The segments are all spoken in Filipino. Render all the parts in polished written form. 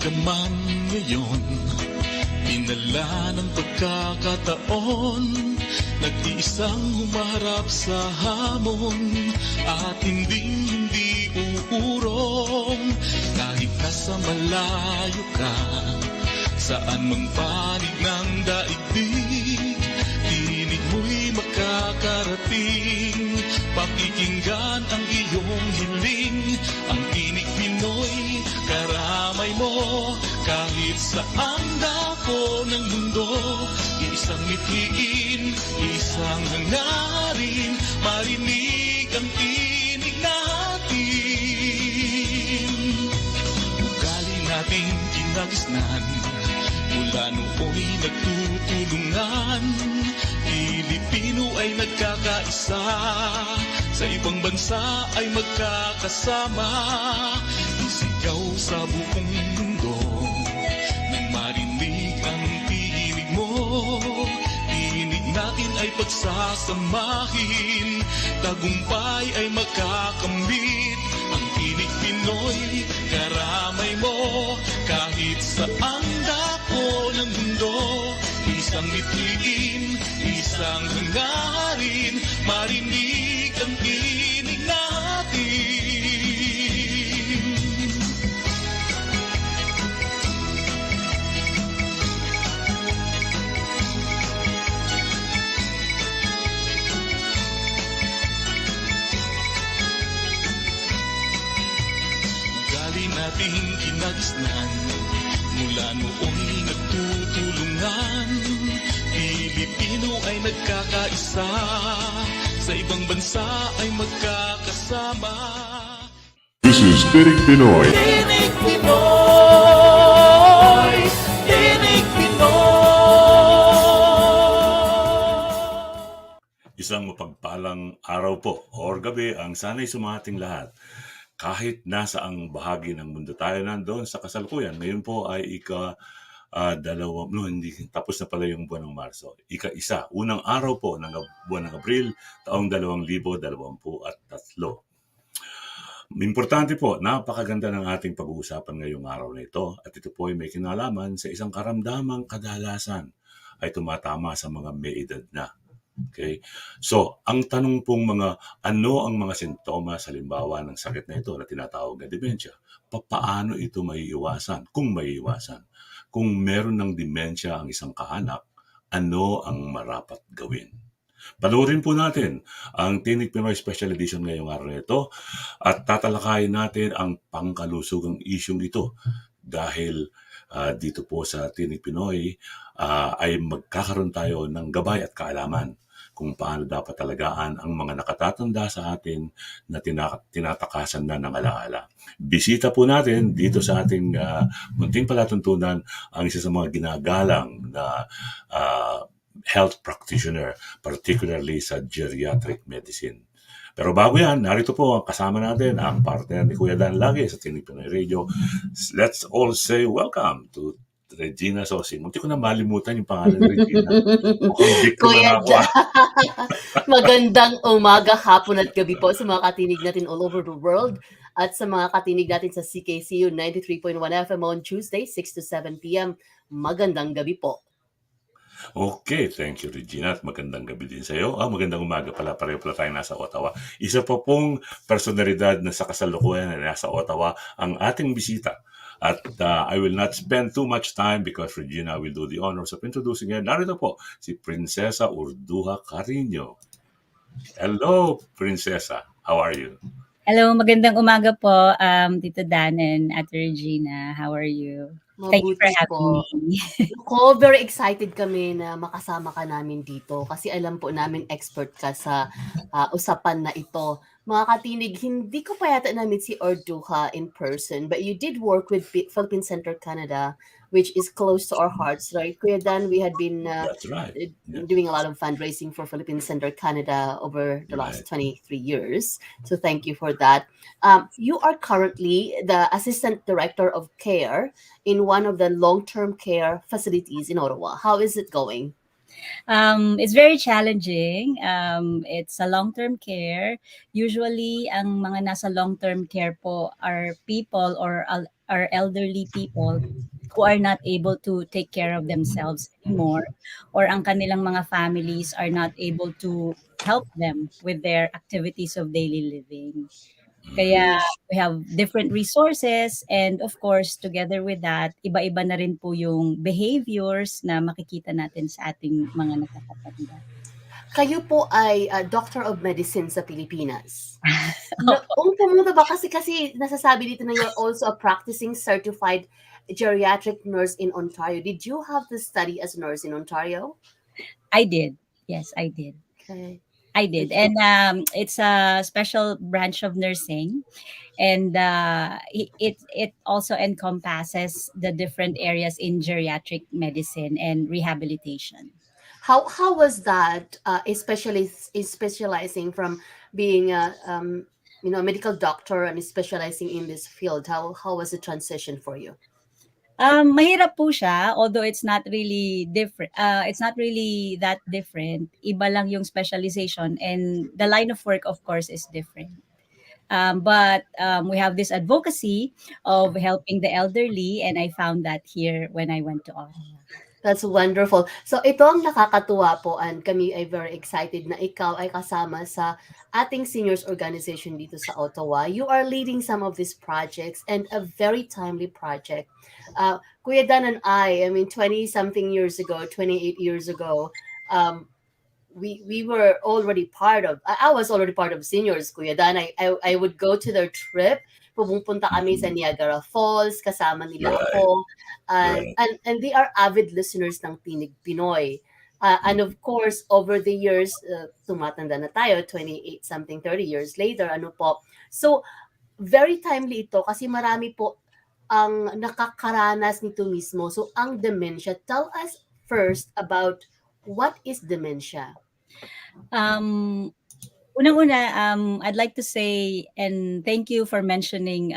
ka man ngayon, dinala ng pagkakataon, nag-iisang humarap sa hamon, at hindi uurong. Kahit nasa malayo ka, saan mang panig ng daigdig, tinig mo'y makakarating. Pakikinggan ang iyong hiling, ang Tinig Pinoy, karamay mo. Kahit saan dako ng mundo, isang mithiin, isang hangarin, marinig ang tinig natin. Ugali nating kinagisnan, mula nooy nagtutulungan. Pilipino ay nagkakaisa, sa ibang bansa ay magkakasama. Isigaw sa buong mundo, nang marinig ang tinig mo. Tinig natin ay pagsasamahin, tagumpay ay makakamit. Ang Tinig Pinoy, karamay mo. Kahit saan dako ng mundo, isang mithiin, isang hangarin, marinig ang tinig natin. Ugali nating kinagisnan, mula nooy nagtutulungan. Pilipino ay nagkakaisa, sa ibang bansa ay magkakasama. This is TINIG Pinoy. Tinig Pinoy, Tinig Pinoy. Isang mapagpalang araw po or gabi ang sana'y sumating lahat. Kahit nasa ang bahagi ng mundo tayo nandoon sa kasalukuyan, ngayon po ay hindi tapos na pala yung buwan ng Marso. Ika-isa, unang araw po ng buwan ng Abril, taong 2023. Importante po, napakaganda ng ating pag-uusapan ngayong araw na ito, at ito po ay may kinalaman sa isang karamdamang kadalasan ay tumatama sa mga may edad na. Okay? So, ang tanong pong ano ang mga sintomas halimbawa ng sakit na ito na tinatawag na dementia? Paano ito maiiwasan? Kung maiiwasan. Kung meron ng dementia ang isang kaanak, ano ang marapat gawin? Panoorin po natin ang Tinig Pinoy Special Edition ngayong araw na ito at tatalakayin natin ang pangkalusugang isyong ito dahil dito po sa Tinig Pinoy ay magkakaroon tayo ng gabay at kaalaman kung paano dapat talagaan ang mga nakatatanda sa atin na tinatakasan na ng alaala. Bisita po natin dito sa ating munting palatuntunan ang isa sa mga ginagalang na health practitioner, particularly sa geriatric medicine. Pero bago yan, narito po kasama natin ang partner ni Kuya Dan lagi sa Tinig Pinoy Radio. Let's all say welcome to Regina Sosi. Munti ko na malimutan yung pangalan ni Regina. Kuya Dan. Magandang umaga, hapon at gabi po sa mga katinig natin all over the world at sa mga katinig natin sa CKCU 93.1 FM on Tuesday, 6 to 7 p.m. Magandang gabi po. Okay, thank you Regina at magandang gabi din sa iyo. Magandang umaga pala, pareho pala tayo nasa Ottawa. Isa pa pong personalidad na sa kasalukuyan na nasa Ottawa ang ating bisita. At I will not spend too much time because Regina will do the honors of introducing her. Narito po si Prinsesa Urduja Carino. Hello, Prinsesa. How are you? Hello, magandang umaga po, Tito Dan and Ate Regina. How are you? Thank you for having me. Ako, very excited kami na makasama ka namin dito kasi alam po namin expert ka sa usapan na ito. Mga katinig, hindi ko pa yata namin si Urduja in person, but you did work with Philippine Center Canada, which is close to our hearts, right? Kuya Dan, we had been That's right. doing a lot of fundraising for Philippine Center Canada over the last 23 years. So thank you for that. You are currently the Assistant Director of Care in one of the long-term care facilities in Ottawa. How is it going? It's very challenging. It's a long-term care. Usually, ang mga nasa long-term care po are people or are elderly people who are not able to take care of themselves anymore, or ang kanilang mga families are not able to help them with their activities of daily living. Kaya Yes. we have different resources, and of course together with that, iba-iba na rin po yung behaviors na makikita natin sa ating mga nakakatanda. Kayo po ay Doctor of Medicine sa Pilipinas. Opo. Pumunta ba kasi nasasabi dito na you're also a practicing certified geriatric nurse in Ontario. Did you have to study as a nurse in Ontario? I did. Yes, I did. Okay. I did. And it's a special branch of nursing, and it also encompasses the different areas in geriatric medicine and rehabilitation. How was that, especially specializing from being a medical doctor and specializing in this field? How was the transition for you? Mahirap po siya, although it's not really different. It's not really that different. Iba lang yung specialization, and the line of work, of course, is different. But we have this advocacy of helping the elderly, and I found that here when I went to Ottawa. That's wonderful. So ito ang nakakatuwa po, and kami ay very excited na ikaw ay kasama sa ating seniors organization dito sa Ottawa. You are leading some of these projects, and a very timely project. Kuya Dan and I mean 20 something years ago, 28 years ago, we were already part of, I was already part of seniors, Kuya Dan. I would go to their trip. Pumupunta kami sa Niagara Falls, kasama nila Right. ako. Right. And they are avid listeners ng Tinig Pinoy. And of course, over the years, tumatanda na tayo, 28 something, 30 years later, ano po. So, very timely ito kasi marami po ang nakakaranas nito mismo. So, ang dementia, tell us first about what is dementia? Unang-una, I'd like to say, and thank you for mentioning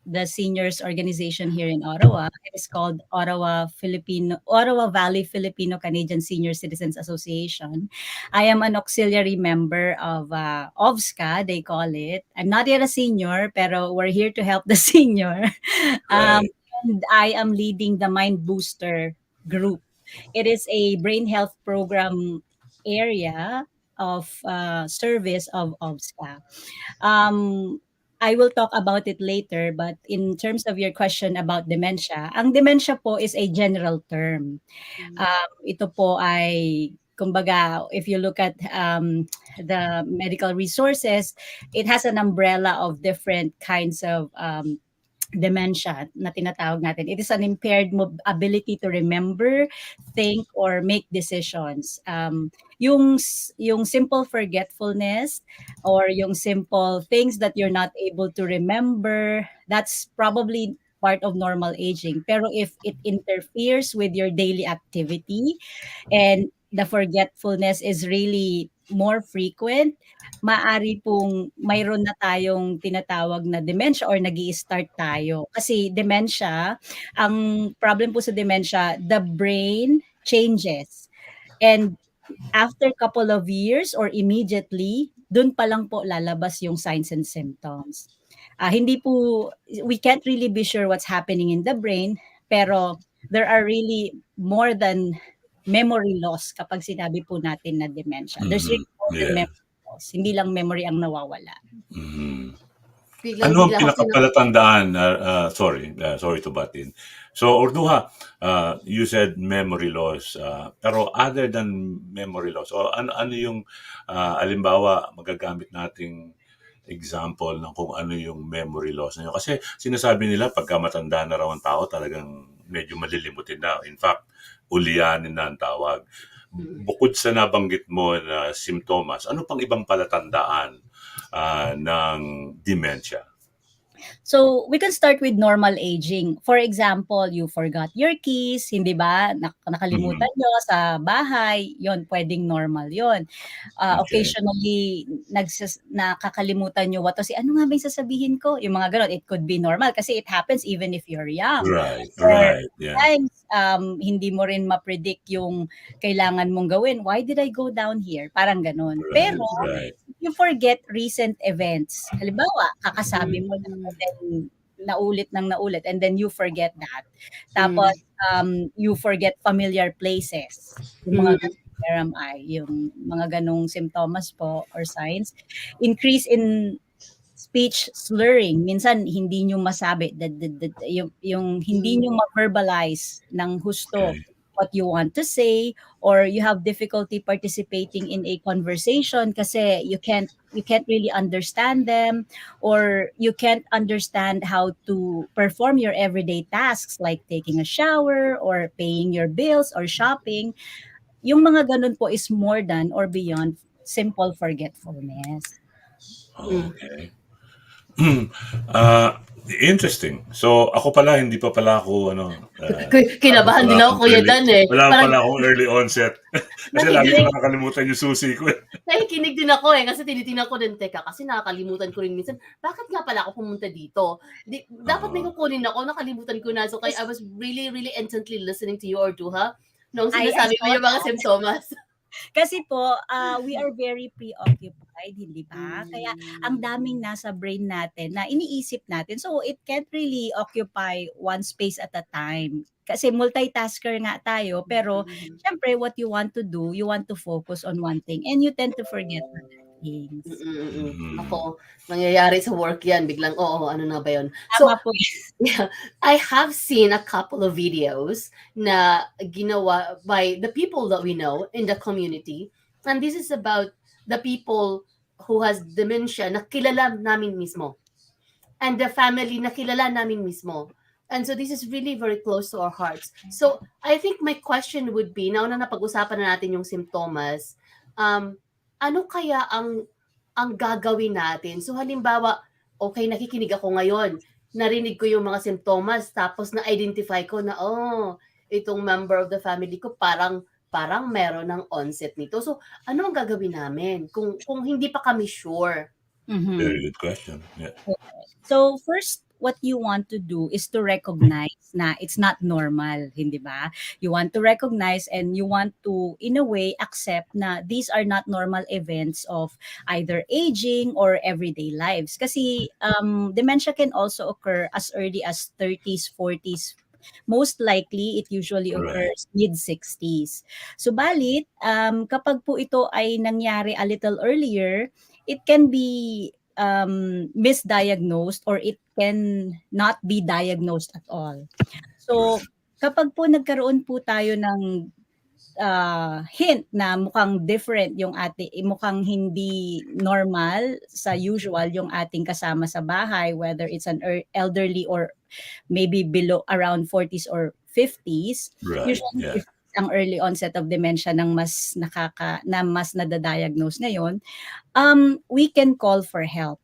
the seniors organization here in Ottawa. It is called Ottawa Valley Filipino Canadian Senior Citizens Association. I am an auxiliary member of OVSCA, they call it. I'm not yet a senior, pero we're here to help the senior. Right. And I am leading the Mind Booster group. It is a brain health program area of service of OVSCA. I will talk about it later, but in terms of your question about dementia, ang dementia po is a general term. Ito po ay, kumbaga, if you look at the medical resources, it has an umbrella of different kinds of dementia na tinatawag natin. It is an impaired ability to remember, think, or make decisions. Yung simple forgetfulness or yung simple things that you're not able to remember, that's probably part of normal aging. Pero if it interferes with your daily activity and the forgetfulness is really more frequent, maaari pong mayroon na tayong tinatawag na dementia or nag-i-start tayo. Kasi dementia, ang problem po sa dementia, the brain changes. And after couple of years or immediately, dun pa lang po lalabas yung signs and symptoms. Hindi po, we can't really be sure what's happening in the brain, pero there are really more than memory loss kapag sinabi po natin na dementia. There's really more than Yeah. memory loss. Hindi lang memory ang nawawala. Ano ang pinakapalatandaan? Sorry to butt in. So, Urduja, you said memory loss. Pero other than memory loss, o ano yung, alimbawa, magagamit nating example ng kung ano yung memory loss na yun. Kasi sinasabi nila, pagka matanda na raw ang tao, talagang medyo malilimutin na. In fact, ulianin na ang tawag. Bukod sa nabanggit mo na simptomas, ano pang ibang palatandaan ng dementia? So, we can start with normal aging. For example, you forgot your keys, hindi ba? Nakalimutan nyo sa bahay, yon pwedeng normal yon. Occasionally, nakakalimutan nyo what to say. Ano nga ba yung sasabihin ko? Yung mga ganon, it could be normal kasi it happens even if you're young. Right. Yeah. Times, hindi mo rin ma-predict yung kailangan mong gawin. Why did I go down here? Parang ganon. Pero, Right. you forget recent events. Halimbawa, kakasabi mo na, then naulit ng naulit, and then you forget that. Tapos, Mm. you forget familiar places, yung mga Mm. ganong TMI, yung mga ganong simptomas po or signs. Increase in speech slurring, minsan hindi niyo masabi yung hindi niyo ma-verbalize ng husto Okay. what you want to say, or you have difficulty participating in a conversation kasi you can't really understand them, or you can't understand how to perform your everyday tasks like taking a shower or paying your bills or shopping. Yung mga ganun po is more than or beyond simple forgetfulness. Mm. Okay. Ah, interesting. So, ako pala hindi pa pala ako wala pa Kinabahan pala din ako, akong Kuya early Dan, eh. wala pa Parang pala akong early onset. Kasi lagi ko nakikinig nakakalimutan yung susi ko, eh. nakikinig din ako, eh, kasi tinitingnan ko din, teka, kasi nakakalimutan ko rin minsan, bakit nga pala ako pumunta dito? Dapat may Oo. kukunin ako, nakalimutan ko na. So, kaya I was really, really intently listening to you, Urduja, noong I sinasabi mo saw yung mga that. simptomas. Kasi po, we are very preoccupied, hindi ba? Kaya ang Hmm. daming nasa brain natin na iniisip natin. So, it can't really occupy one space at a time. Kasi multitasker nga tayo, pero Mm. syempre what you want to do, you want to focus on one thing and you tend to forget other things. Mm. Ako, nangyayari sa work yan, biglang, oo, ano na ba yun? Tama So, po. yeah, I have seen a couple of videos na ginawa by the people that we know in the community. And this is about the people who has dementia na kilala namin mismo. And the family na kilala namin mismo. And so this is really very close to our hearts. So I think my question would be, now na napag-usapan na natin yung simptomas, ano kaya ang gagawin natin? So halimbawa, okay, nakikinig ako ngayon, narinig ko yung mga simptomas, tapos na-identify ko na, oh, itong member of the family ko parang meron ng onset nito. So ano ang gagawin namin kung hindi pa kami sure? Very Mhm. good question. Yeah. So first, what you want to do is to recognize na it's not normal, hindi ba? You want to recognize and you want to, in a way, accept na these are not normal events of either aging or everyday lives. Kasi dementia can also occur as early as 30s, 40s. Most likely, it usually Right. occurs mid-60s. Subalit, kapag po ito ay nangyari a little earlier, it can be misdiagnosed or it can not be diagnosed at all. So, Right. kapag po nagkaroon po tayo ng hint na mukhang different yung mukhang hindi normal sa usual yung ating kasama sa bahay, whether it's an elderly or maybe below around 40s or 50s, Right. usually Yeah. if ang early onset of dementia ng mas nadadiagnose ngayon, we can call for help.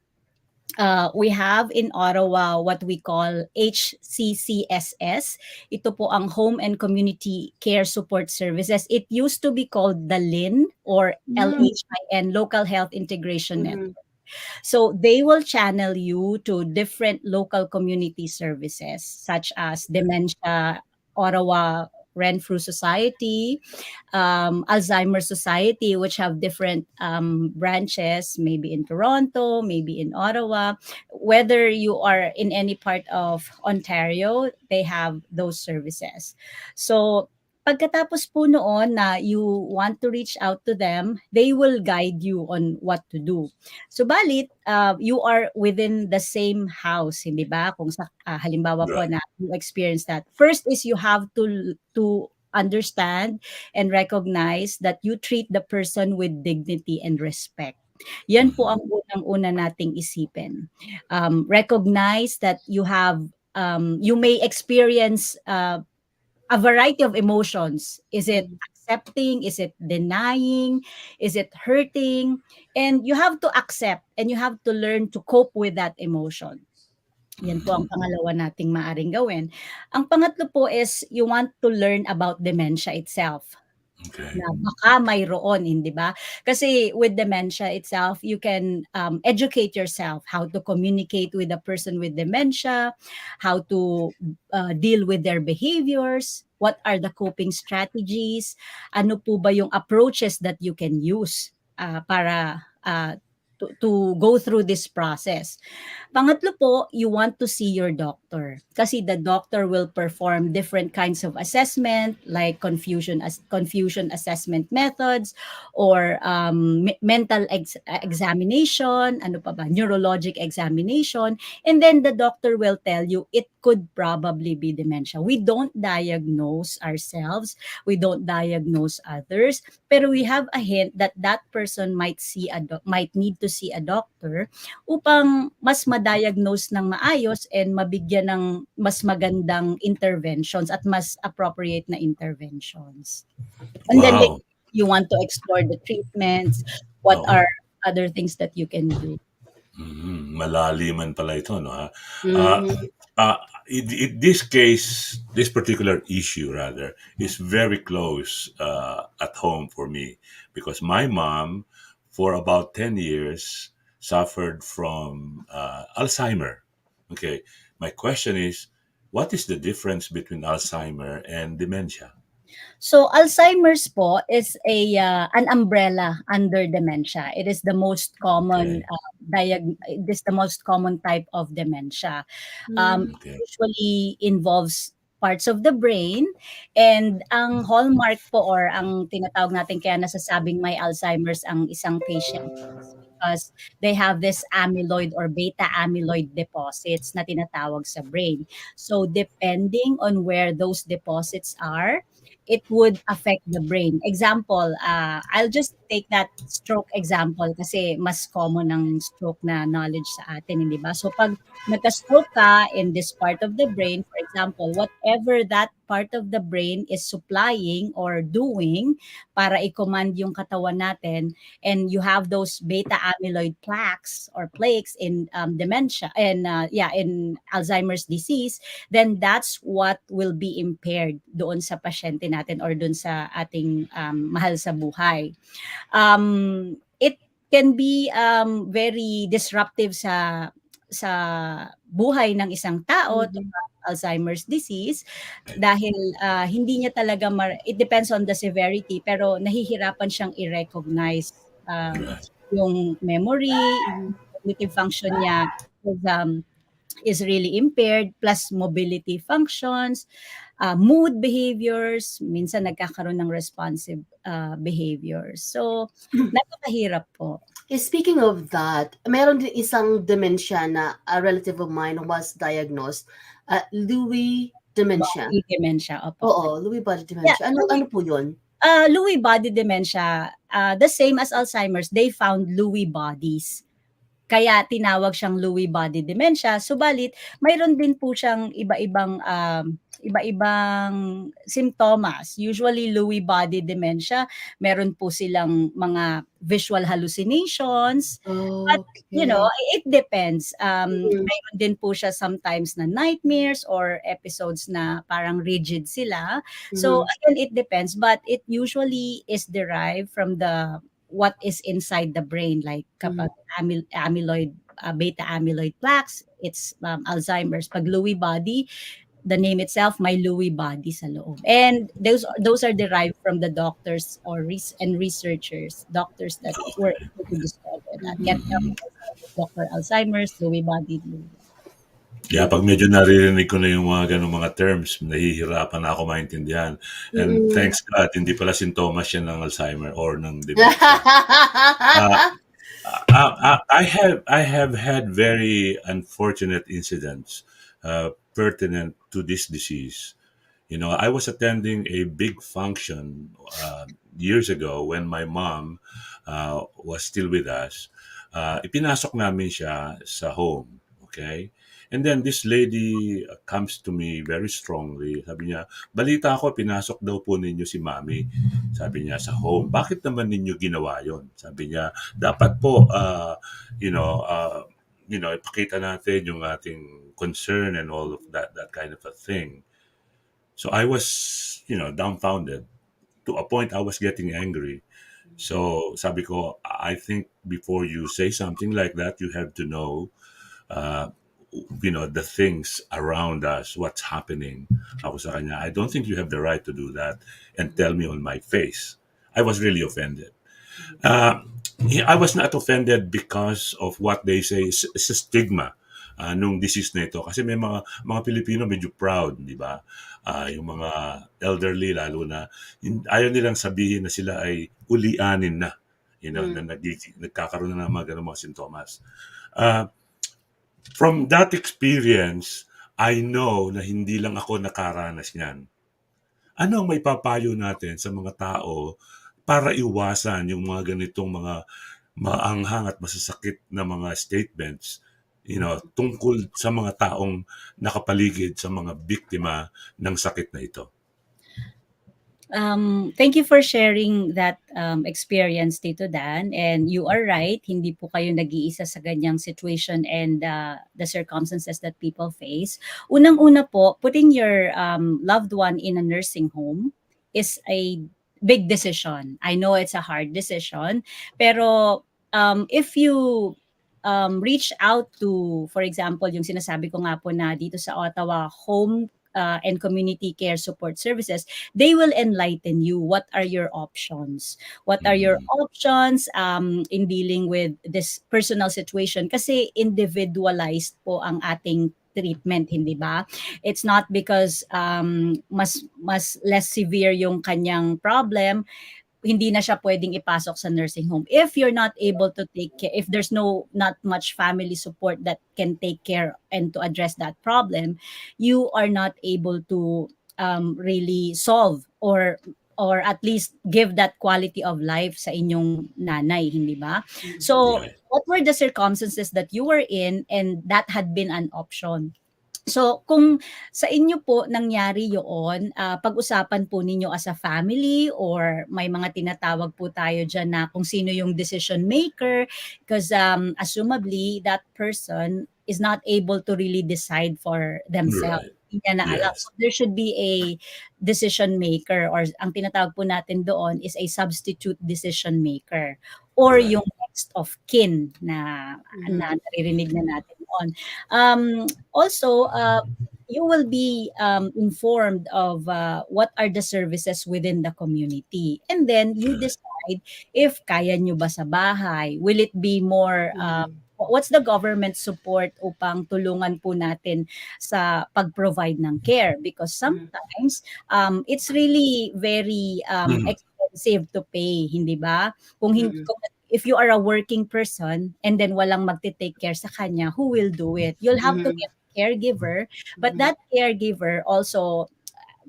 We have in Ottawa what we call HCCSS. Ito po ang Home and Community Care Support Services. It used to be called the LIN or Mm. LHIN, Local Health Integration Mhm. Network. So they will channel you to different local community services such as Dementia Ottawa Renfrew Society, Alzheimer Society, which have different branches, maybe in Toronto, maybe in Ottawa. Whether you are in any part of Ontario, they have those services. So, pagkatapos po noon na you want to reach out to them, they will guide you on what to do. Subalit, you are within the same house, hindi ba? Kung halimbawa po Right. na you experience that. First is you have to understand and recognize that you treat the person with dignity and respect. Yan po Mhm. ang unang-una nating isipin. Recognize that you may experience a variety of emotions. Is it Mhm. accepting? Is it denying? Is it hurting? And you have to accept and you have to learn to cope with that emotion. Yan po ang Mhm. pangalawa nating maaring gawin. Ang pangatlo po is you want to learn about dementia itself. Okay. Na baka mayroon, hindi ba? Kasi with dementia itself, you can educate yourself how to communicate with a person with dementia, how to deal with their behaviors, what are the coping strategies, ano po ba yung approaches that you can use para to go through this process. Pangatlo po, you want to see your doctor kasi the doctor will perform different kinds of assessment like confusion assessment methods or mental examination, ano pa ba, neurologic examination, and then the doctor will tell you it could probably be dementia. We don't diagnose ourselves, we don't diagnose others, pero we have a hint that that person might need to see a doctor upang mas ma-diagnose ng maayos and mabigyan ng mas magandang interventions at mas appropriate na interventions. And then Wow. you want to explore the treatments, what Oo. are other things that you can do. Malaliman pala ito, no? Mhm. This case, this particular issue, rather, is very close at home for me because my mom, for about 10 years, suffered from Alzheimer. Okay. My question is, what is the difference between Alzheimer and dementia? So Alzheimer's po is an umbrella under dementia. It is the most common Okay. it is the most common type of dementia. Hmm. Okay. Usually involves parts of the brain, and ang hallmark po or ang tinatawag natin kaya nasasabing may Alzheimer's ang isang patient is because they have this amyloid or beta amyloid deposits na tinatawag sa brain. So depending on where those deposits are, it would affect the brain. Example, I'll just take that stroke example kasi mas common ng stroke na knowledge sa atin, hindi ba? So pag nagka-stroke ka in this part of the brain, for example, whatever that part of the brain is supplying or doing para i-command yung katawan natin, and you have those beta amyloid plaques or plaques in dementia and in Alzheimer's disease, then that's what will be impaired doon sa pasyente natin or doon sa ating mahal sa buhay. It can be very disruptive sa buhay ng isang tao to Mhm. have Alzheimer's disease dahil hindi niya talaga it depends on the severity, pero nahihirapan siyang i-recognize Right. yung memory, Mhm. cognitive function niya is, is really impaired, plus mobility functions, mood behaviors, minsan nagkakaroon ng responsive behaviors. So, napakahirap po. Speaking of that, meron din isang dementia na a relative of mine was diagnosed, Lewy dementia. Body dementia, opo. Oo, Lewy body Yeah, dementia. Ano po 'yun? Lewy body dementia, the same as Alzheimer's, they found Lewy bodies. Kaya tinawag siyang Lewy body dementia. Subalit mayroon din po siyang iba-ibang simptomas. Usually Lewy body dementia, meron po silang mga visual hallucinations. But Okay. it depends. Mhm. Mayroon din po siya sometimes na nightmares or episodes na parang rigid sila. So Mhm. again, it depends, but it usually is derived from the what is inside the brain, like Mhm. kapag amyloid, beta amyloid plaques, it's Alzheimer's. Pag Lewy body, the name itself, may Lewy body sa loob. And those are derived from the doctors or researchers, doctors that were able to discover that. Kaya Mhm. Dr. Alzheimer's, Lewy body. Yeah, pag medyo naririnig ko na yung mga gano'ng mga terms, nahihirapan na ako maintindihan. And Mm. thanks God, hindi pala sintomas yan ng Alzheimer or ng dementia. Uh, I have had very unfortunate incidents pertinent to this disease. You know, I was attending a big function years ago when my mom was still with us. Ipinasok namin siya sa home, okay? And then this lady comes to me very strongly. Sabi niya, balita ko, pinasok daw po ninyo si mami. Sabi niya, sa home. Bakit naman ninyo ginawa yon? Sabi niya, dapat po, ipakita natin yung ating concern and all of that kind of a thing. So I was, dumbfounded. To a point, I was getting angry. So sabi ko, I think before you say something like that, you have to know, uh, the things around us, what's happening. Ako sa kanya, I don't think you have the right to do that and tell me on my face. I was really offended. Uh, I was not offended because of what they say is a stigma nung disease na ito. Kasi may mga Pilipino medyo proud, di ba? Yung mga elderly lalo na, ayaw nilang sabihin na sila ay ulianin na. You know, na nagkakaroon na ng mga ganung mga sintomas. Uh, from that experience, I know na hindi lang ako nakaranas niyan. Ano ang maipapayo natin sa mga tao para iwasan yung mga ganitong mga maanghang at masasakit na mga statements, tungkol sa mga taong nakapaligid sa mga biktima ng sakit na ito? Thank you for sharing that experience, Tito Dan. And you are right, hindi po kayo nag-iisa sa ganyang situation and the circumstances that people face. Unang-una po, putting your loved one in a nursing home is a big decision. I know it's a hard decision, pero if you reach out to, for example, yung sinasabi ko nga po na dito sa Ottawa, home and community care support services, they will enlighten you what are your options. What are your options in dealing with this personal situation? Kasi individualized po ang ating treatment, hindi ba? It's not because mas less severe yung kanyang problem, hindi na siya pwedeng ipasok sa nursing home. If you're not able to take care, if there's not much family support that can take care and to address that problem, you are not able to really solve or at least give that quality of life sa inyong nanay, hindi ba? So, Yeah. what were the circumstances that you were in and that had been an option? So, kung sa inyo po nangyari yun, pag-usapan po ninyo as a family or may mga tinatawag po tayo dyan na kung sino yung decision maker because assumably that person is not able to really decide for themselves. Right. Hindi niya na alam. Yes. So, there should be a decision maker or ang tinatawag po natin doon is a substitute decision maker or Right. yung next of kin na naririnig na natin noon. Also, you will be informed of what are the services within the community. And then you decide if kaya nyo ba sa bahay. Will it be more, what's the government support upang tulungan po natin sa pag-provide ng care? Because sometimes, it's really very expensive to pay, hindi ba? Kung if you are a working person and then walang magte-take care sa kanya, who will do it? You'll have to get a caregiver, but that caregiver also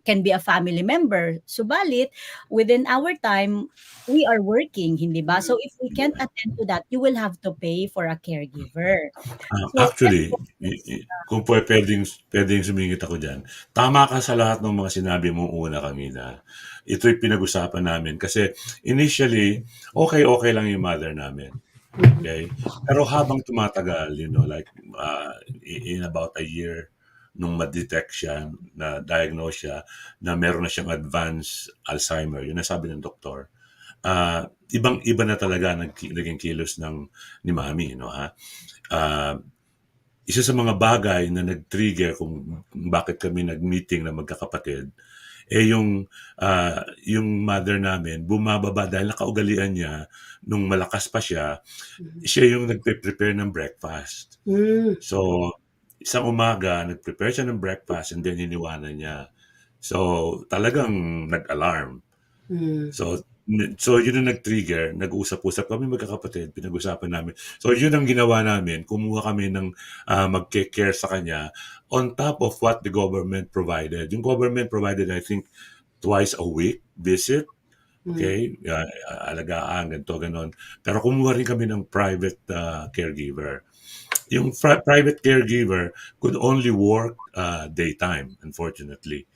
can be a family member. Subalit, within our time, we are working, hindi ba? So if we can't attend to that, you will have to pay for a caregiver. So, Actually, kung pwedeng sumingit ako dyan, tama ka sa lahat ng mga sinabi mo una kanina. Ito'y pinag-usapan namin kasi initially, okay lang yung mother namin. Okay? Pero habang tumatagal, like in about a year, nung ma-detect siya, na-diagnose siya, na meron na siyang advanced Alzheimer, yun nasabi ng doktor, ibang-iba na talaga naging kilos ni Mami, ha? Isa sa mga bagay na nag-trigger kung bakit kami nag-meeting na magkakapatid, yung mother namin bumababa dahil nakaugalian niya nung malakas pa siya yung nagpe-prepare ng breakfast. So, isang umaga, nag-prepare siya ng breakfast and then iniwanan niya. So, talagang nag-alarm. So yun ang nag-trigger, nag-usap-usap kami magkakapatid, pinag-usapan namin. So yun ang ginawa namin, kumuha kami ng mag-care sa kanya on top of what the government provided. Yung government provided, I think, twice a week visit. Okay? Alagaan, ganito, ganon. Pero kumuha rin kami ng private caregiver. Yung private caregiver could only work daytime, unfortunately.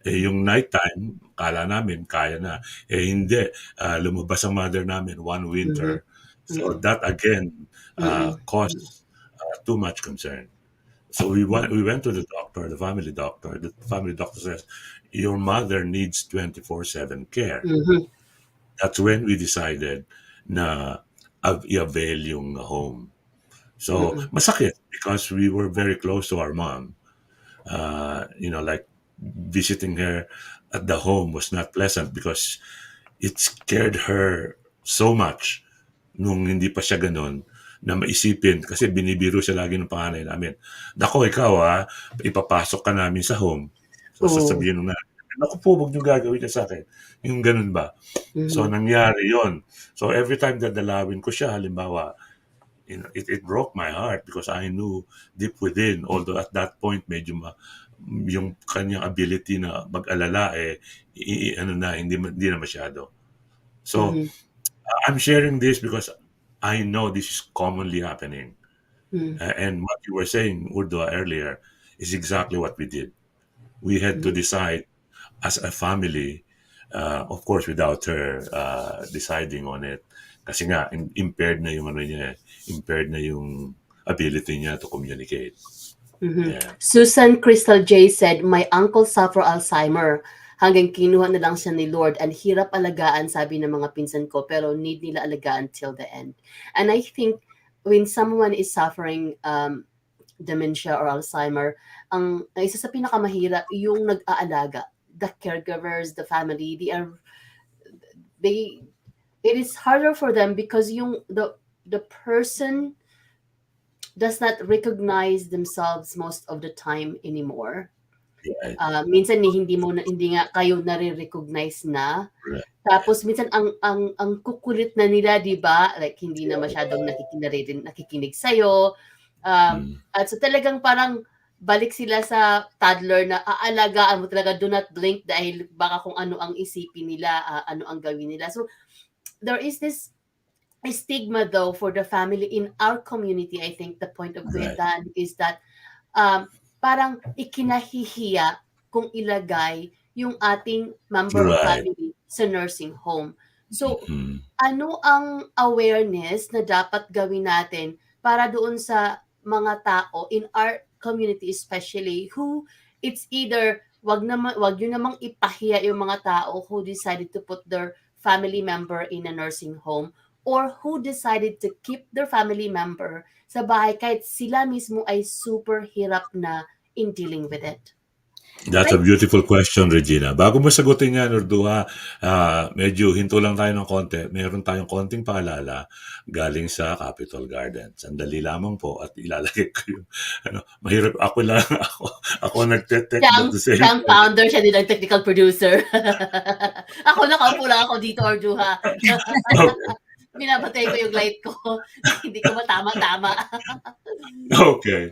Yung nighttime, kala namin kaya na. Hindi. Lumabas ang mother namin one winter. So that again caused too much concern. So we went to the doctor, the family doctor. The family doctor says, your mother needs 24/7 care. That's when we decided na i-avail yung home. So masakit because we were very close to our mom. Like visiting her at the home was not pleasant because it scared her so much nung hindi pa siya gano'n, na maisipin, kasi binibiro siya lagi ng panganay namin. Nako, ikaw ipapasok ka namin sa home. So Oh. sasabihin nung nanay, naku po, huwag niyo gagawin niya sa akin. Yung gano'n ba? So Mhm. nangyari yon. So every time dadalawin ko siya, halimbawa, it broke my heart because I knew deep within, although at that point medyo yung kanyang ability na mag-alala ano na, hindi na masyado. So Mhm. I'm sharing this because I know this is commonly happening. Mhm. And what you were saying, Urduja, earlier, is exactly what we did. We had to Mhm. decide as a family, of course, without her deciding on it. Kasi nga, impaired na yung ano niya, impaired na yung ability niya to communicate. Mhm. Yeah. Susan Crystal J said, "My uncle suffer Alzheimer. Hanggang kinuha na lang siya ni Lord and hirap alagaan, sabi ng mga pinsan ko, pero need nila alagaan till the end." And I think when someone is suffering dementia or Alzheimer, ang isa sa pinakamahirap yung nag-aalaga. The caregivers, the family, they it is harder for them because the person does not recognize themselves most of the time anymore. Right. Minsan hindi nga kayo nare-recognize na. Right. Tapos minsan ang kukulit na nila, 'di ba? Like hindi na masyadong nakikinig sa'yo. Mm. At so talagang parang balik sila sa toddler na aalagaan mo talaga, do not blink dahil baka kung ano ang isipin nila, ano ang gawin nila. So there is this stigma though for the family in our community. I think the point of Kuya Right. Dan is that parang ikinahihiya kung ilagay yung ating member of Right. family sa nursing home. So, Mm. ano ang awareness na dapat gawin natin para doon sa mga tao in our community especially who it's either wag yun namang ipahiya yung mga tao who decided to put their family member in a nursing home or who decided to keep their family member sa bahay kahit sila mismo ay super hirap na in dealing with it. That's a beautiful question, Regina. Bago mo sagutin yan, Urduha, medyo hinto lang tayo ng konti. Meron tayong konting paalala galing sa Capitol Garden. Sandali lamang po at ilalagay ko yung, mahirap ako lang, ako nagte-tech at the same Siya ang time. founder, siya din ang technical producer. Ako nakaupo lang ako dito, Urduha. Binabatay ko yung light ko. Hindi ko matama-tama. Okay.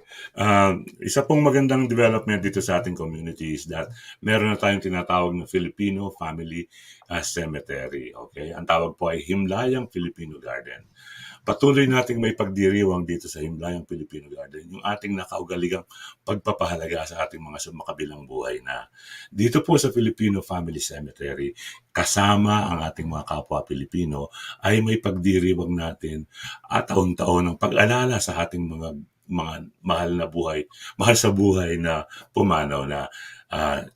Isa pong magandang development dito sa ating community is that meron na tayong tinatawag na Filipino Family Cemetery. Okay? Ang tawag po ay Himlayang Filipino Garden. Patuloy nating may pagdiriwang dito sa Himlayang Filipino Garden yung ating nakaugaligang pagpapahalaga sa ating mga sumakabilang buhay na dito po sa Filipino Family Cemetery, kasama ang ating mga kapwa Pilipino, ay may pagdiriwang natin at taon-taon ng pag-alala sa ating mga mahal sa buhay na pumanaw na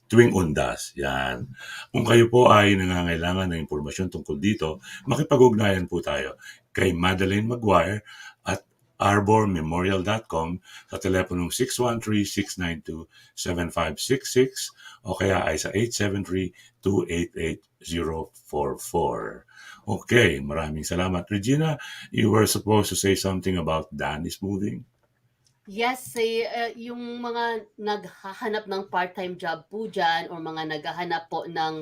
tuwing undas. Yan. Kung kayo po ay nangangailangan ng impormasyon tungkol dito, makipag-ugnayan po tayo kay Madeline Maguire at arbormemorial.com sa teleponong 613-692-7566 o kaya ay sa 873-288-044. Okay, maraming salamat. Regina, you were supposed to say something about Danny's moving? Yes, yung mga naghahanap ng part-time job po dyan or mga naghahanap po ng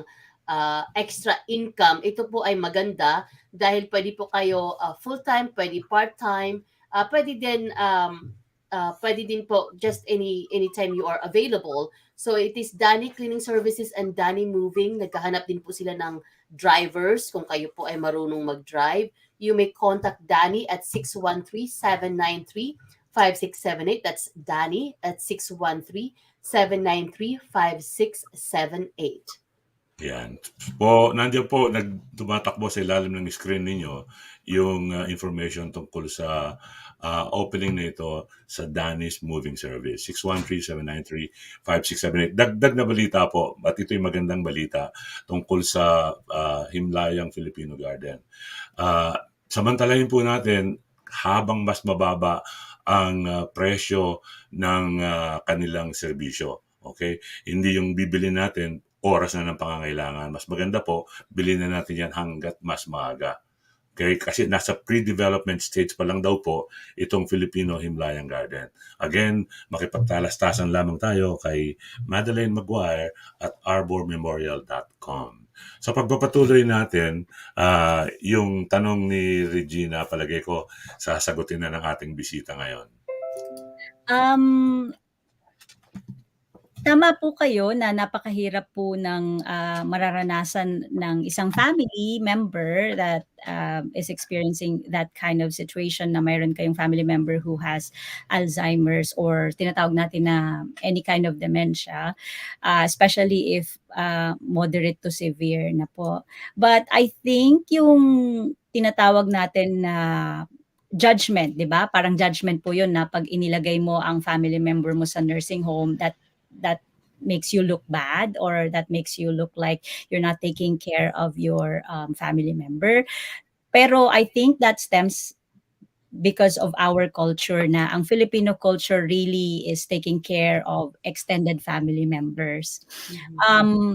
extra income, ito po ay maganda dahil pwede po kayo full-time, pwede part-time, pwede din po just anytime you are available. So it is Danny Cleaning Services and Danny Moving. Naghahanap din po sila ng drivers kung kayo po ay marunong mag-drive. You may contact Danny at 613-793-5678. That's Danny at 613-793-5678. Yan. Nandiyan po, tumatakbo sa ilalim ng screen ninyo yung information tungkol sa opening na ito sa Danny's Moving Service. 613-793-5678. Dagdag na balita po, at ito'y magandang balita tungkol sa Himlayang Filipino Garden. Samantalahin po natin habang mas mababa ang presyo ng kanilang serbisyo. Okay? Hindi yung bibili natin oras na ng pangangailangan. Mas maganda po, bilhin na natin yan hanggat mas maaga. Okay, kasi nasa pre-development stage pa lang daw po itong Filipino Himlayang Garden. Again, makipagtalastasan lamang tayo kay Madeleine Maguire at arbormemorial.com. Sa pagpapatuloy natin, yung tanong ni Regina, palagay ko, sasagutin na ng ating bisita ngayon. Um, Tama po kayo na napakahirap po ng mararanasan ng isang family member that is experiencing that kind of situation na mayroon kayong family member who has Alzheimer's or tinatawag natin na any kind of dementia, especially if moderate to severe na po. But I think yung tinatawag natin na judgment, 'di ba? Parang judgment po 'yun na pag inilagay mo ang family member mo sa nursing home, that makes you look bad or that makes you look like you're not taking care of your family member. Pero I think that stems because of our culture na ang Filipino culture really is taking care of extended family members.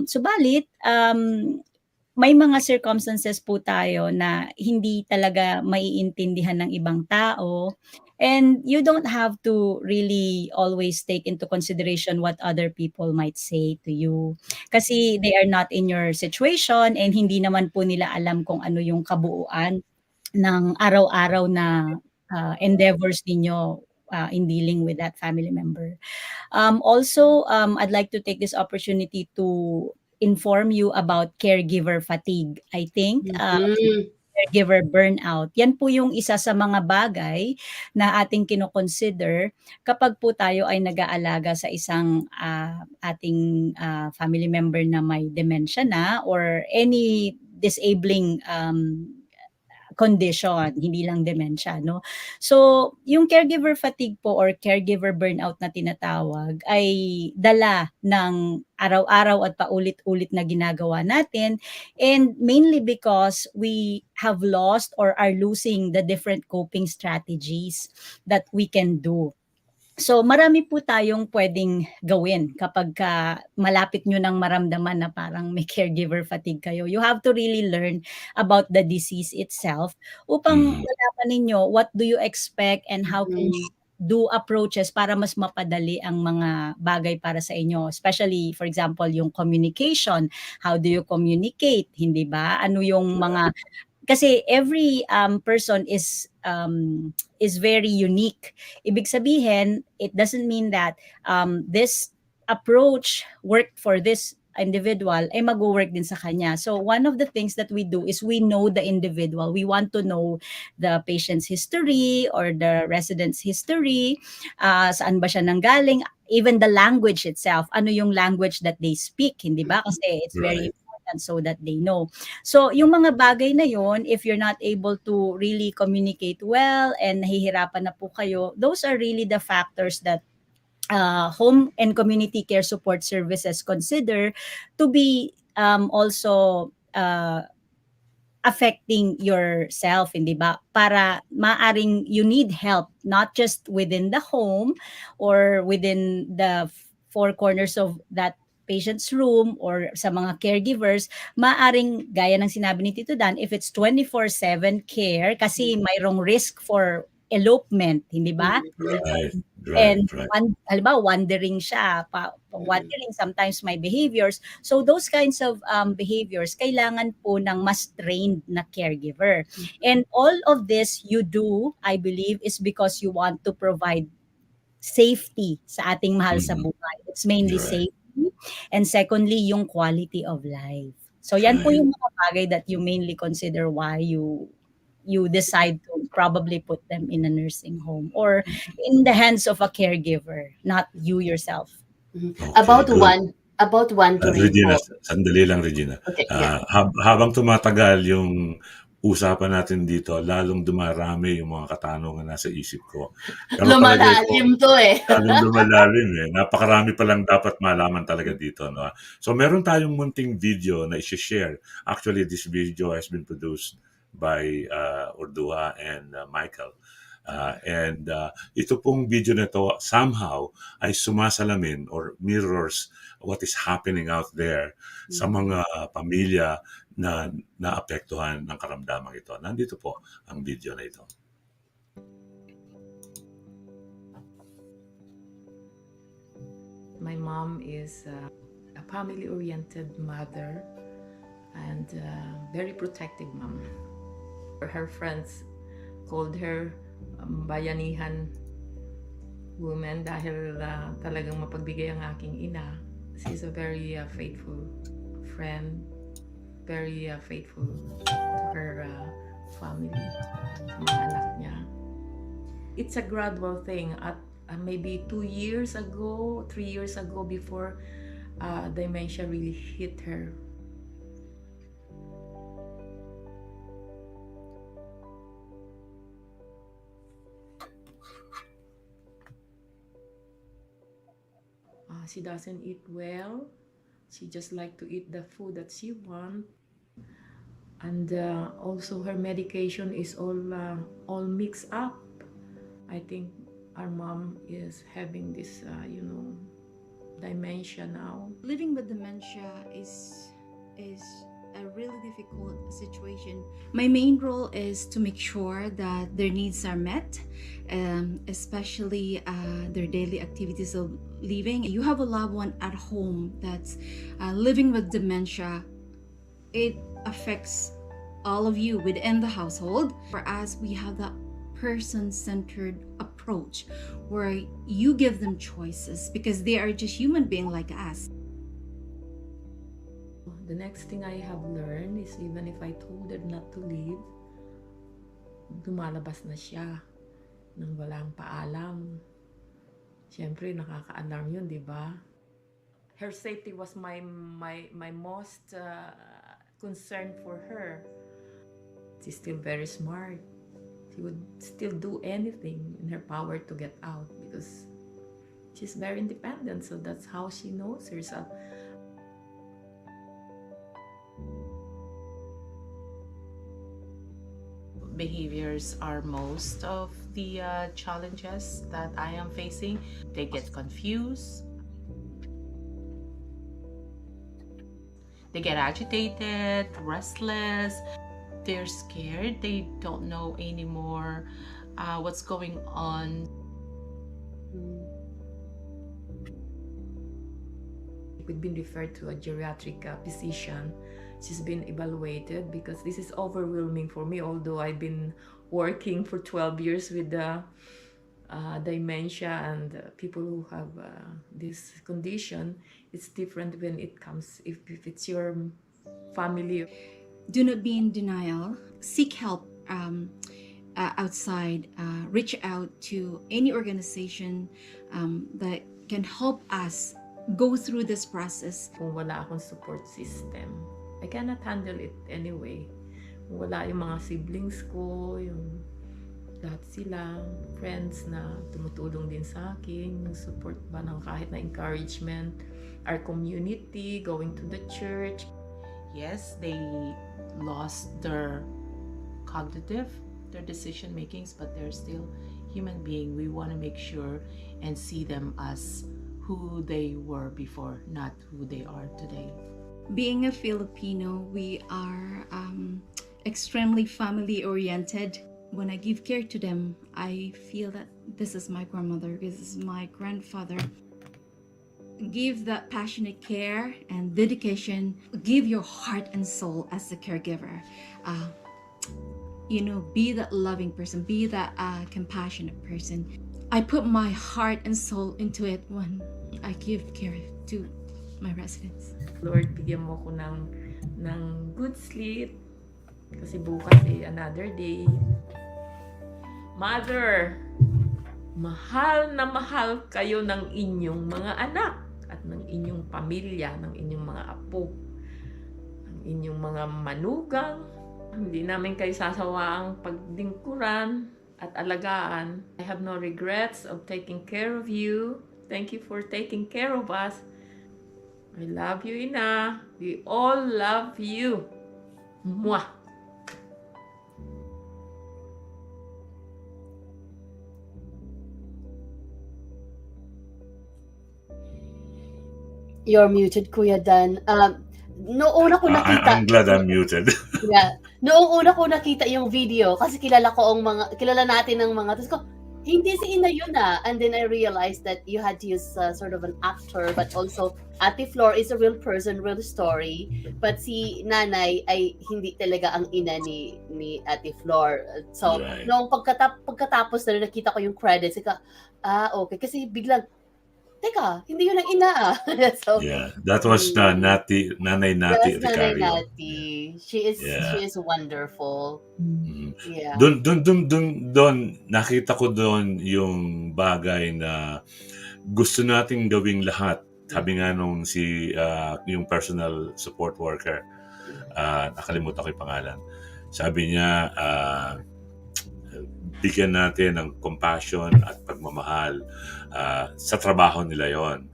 Subalit, may mga circumstances po tayo na hindi talaga maiintindihan ng ibang tao, and you don't have to really always take into consideration what other people might say to you. Kasi they are not in your situation and hindi naman po nila alam kung ano yung kabuuan ng araw-araw na endeavors ninyo in dealing with that family member. Also, I'd like to take this opportunity to inform you about caregiver fatigue. I think caregiver burnout. Yan po yung isa sa mga bagay na ating kino-consider kapag po tayo ay nag-aalaga sa isang ating family member na may dementia na or any disabling condition, hindi lang dementia, no? So, yung caregiver fatigue po or caregiver burnout na tinatawag ay dala ng araw-araw at paulit-ulit na ginagawa natin, and mainly because we have lost or are losing the different coping strategies that we can do. So, marami po tayong pwedeng gawin kapagka malapit nyo ng maramdaman na parang may caregiver fatigue kayo. You have to really learn about the disease itself upang malaman ninyo what do you expect and how can you do approaches para mas mapadali ang mga bagay para sa inyo. Especially, for example, yung communication. How do you communicate? Hindi ba? Ano yung mga... Kasi every person is very unique. Ibig sabihin, it doesn't mean that this approach worked for this individual ay mag-work din sa kanya. So one of the things that we do is we know the individual. We want to know the patient's history or the resident's history, saan ba siya nanggaling, even the language itself. Ano yung language that they speak, hindi ba? Kasi it's very important so that they know. So, yung mga bagay na yon, if you're not able to really communicate well and nahihirapan na po kayo, those are really the factors that home and community care support services consider to be also affecting yourself, hindi ba? Para maaring you need help, not just within the home or within the four corners of that patient's room or sa mga caregivers, maaring gaya ng sinabi ni Tito Dan, if it's 24/7 care, kasi mayroong risk for elopement, hindi ba? And halimbawa, wandering siya, wandering, sometimes may behaviors. So those kinds of behaviors, kailangan po ng mas trained na caregiver. And all of this you do, I believe, is because you want to provide safety sa ating mahal sa buhay. It's mainly safety. And secondly, yung quality of life. So yan po yung mga bagay that you mainly consider why you decide to probably put them in a nursing home or in the hands of a caregiver, not you yourself. Okay, About good. wandering Regina, po. sandali lang, Regina. Okay, yeah. Habang tumatagal yung usapan natin dito, lalong dumarami yung mga katanungan nasa isip ko. Pero palagay ko, Lumalalim to eh. lalong lumalalim eh. Napakarami pa lang dapat malaman talaga dito. No? So meron tayong munting video na i-share. Actually, this video has been produced by Urduja and Michael. And ito pong video na to somehow ay sumasalamin or mirrors what is happening out there sa mga pamilya na naapektuhan ng karamdaman ito. Nandito po ang video na ito. My mom is a family-oriented mother and very protective mom. Her friends called her bayanihan woman dahil talagang mapagbigay ang aking ina. She's a very faithful friend, very faithful to her family, sa mga anak niya. It's a gradual thing. At maybe 2 years ago, 3 years ago, before dementia really hit her. She doesn't eat well. She just like to eat the food that she wants. And also her medication is all mixed up. I think our mom is having this, dementia now. Living with dementia is a really difficult situation. My main role is to make sure that their needs are met, especially their daily activities of living. You have a loved one at home that's living with dementia. It affects all of you within the household. For us, we have that person-centered approach where you give them choices because they are just human beings like us. The next thing I have learned is even if I told her not to leave, lumalabas na siya nang walang paalam. Siyempre, nakaka-alarm yun, di ba? Her safety was my most concern for her. She's still very smart. She would still do anything in her power to get out because she's very independent. So that's how she knows herself. Behaviors are most of the challenges that I am facing. They get confused. They get agitated, restless. They're scared. They don't know anymore what's going on. We've been referred to a geriatric physician. She's been evaluated because this is overwhelming for me, although I've been working for 12 years with the dementia and people who have this condition. It's different when it comes, if it's your family. Do not be in denial. Seek help outside. Reach out to any organization that can help us go through this process. Kung wala akong support system, I cannot handle it anyway. Kung wala yung mga siblings ko, yung lahat sila, friends na tumutulong din sa akin, yung support ba ng kahit na encouragement, our community, going to the church. Yes, they lost their cognitive, their decision makings, but they're still human being. We want to make sure and see them as who they were before, not who they are today. Being a Filipino, we are extremely family oriented. When I give care to them, I feel that this is my grandmother, this is my grandfather. Give that passionate care and dedication. Give your heart and soul as a caregiver. Be that loving person, be that compassionate person. I put my heart and soul into it when I give care to my residents. Lord, bigyan mo ko ng good sleep kasi bukas another day. Mother, mahal na mahal kayo ng inyong mga anak at ng inyong pamilya, ng inyong mga apo, ng inyong mga manugang. Hindi namin kayo sasawaang pagdingkuran at alagaan. I have no regrets of taking care of you. Thank you for taking care of us. I love you, Ina. We all love you. Mwah! You're muted, Kuya Dan. noong una ko nakita, I'm glad I'm muted. yeah, noong una ko nakita yung video, kasi kilala natin ng mga, tapos ko, hindi si Ina yun ah. And then I realized that you had to use sort of an actor, but also Ate Flor is a real person, real story. But si Nanay ay hindi talaga ang ina ni Ate Flor. So, Right. noong pagkatapos na nakita ko yung credits, okay. Kasi biglang, teka, hindi yun ang ina ah. So, Yeah, that was Nanay Nati yes, Nanay Ricario. Nati. She Yeah. is wonderful. Yeah. Doon, nakita ko doon yung bagay na gusto nating gawing lahat. Sabi nga nung yung personal support worker, nakalimutan ko yung pangalan. Sabi niya, bigyan natin ng compassion at pagmamahal sa trabaho nila yon.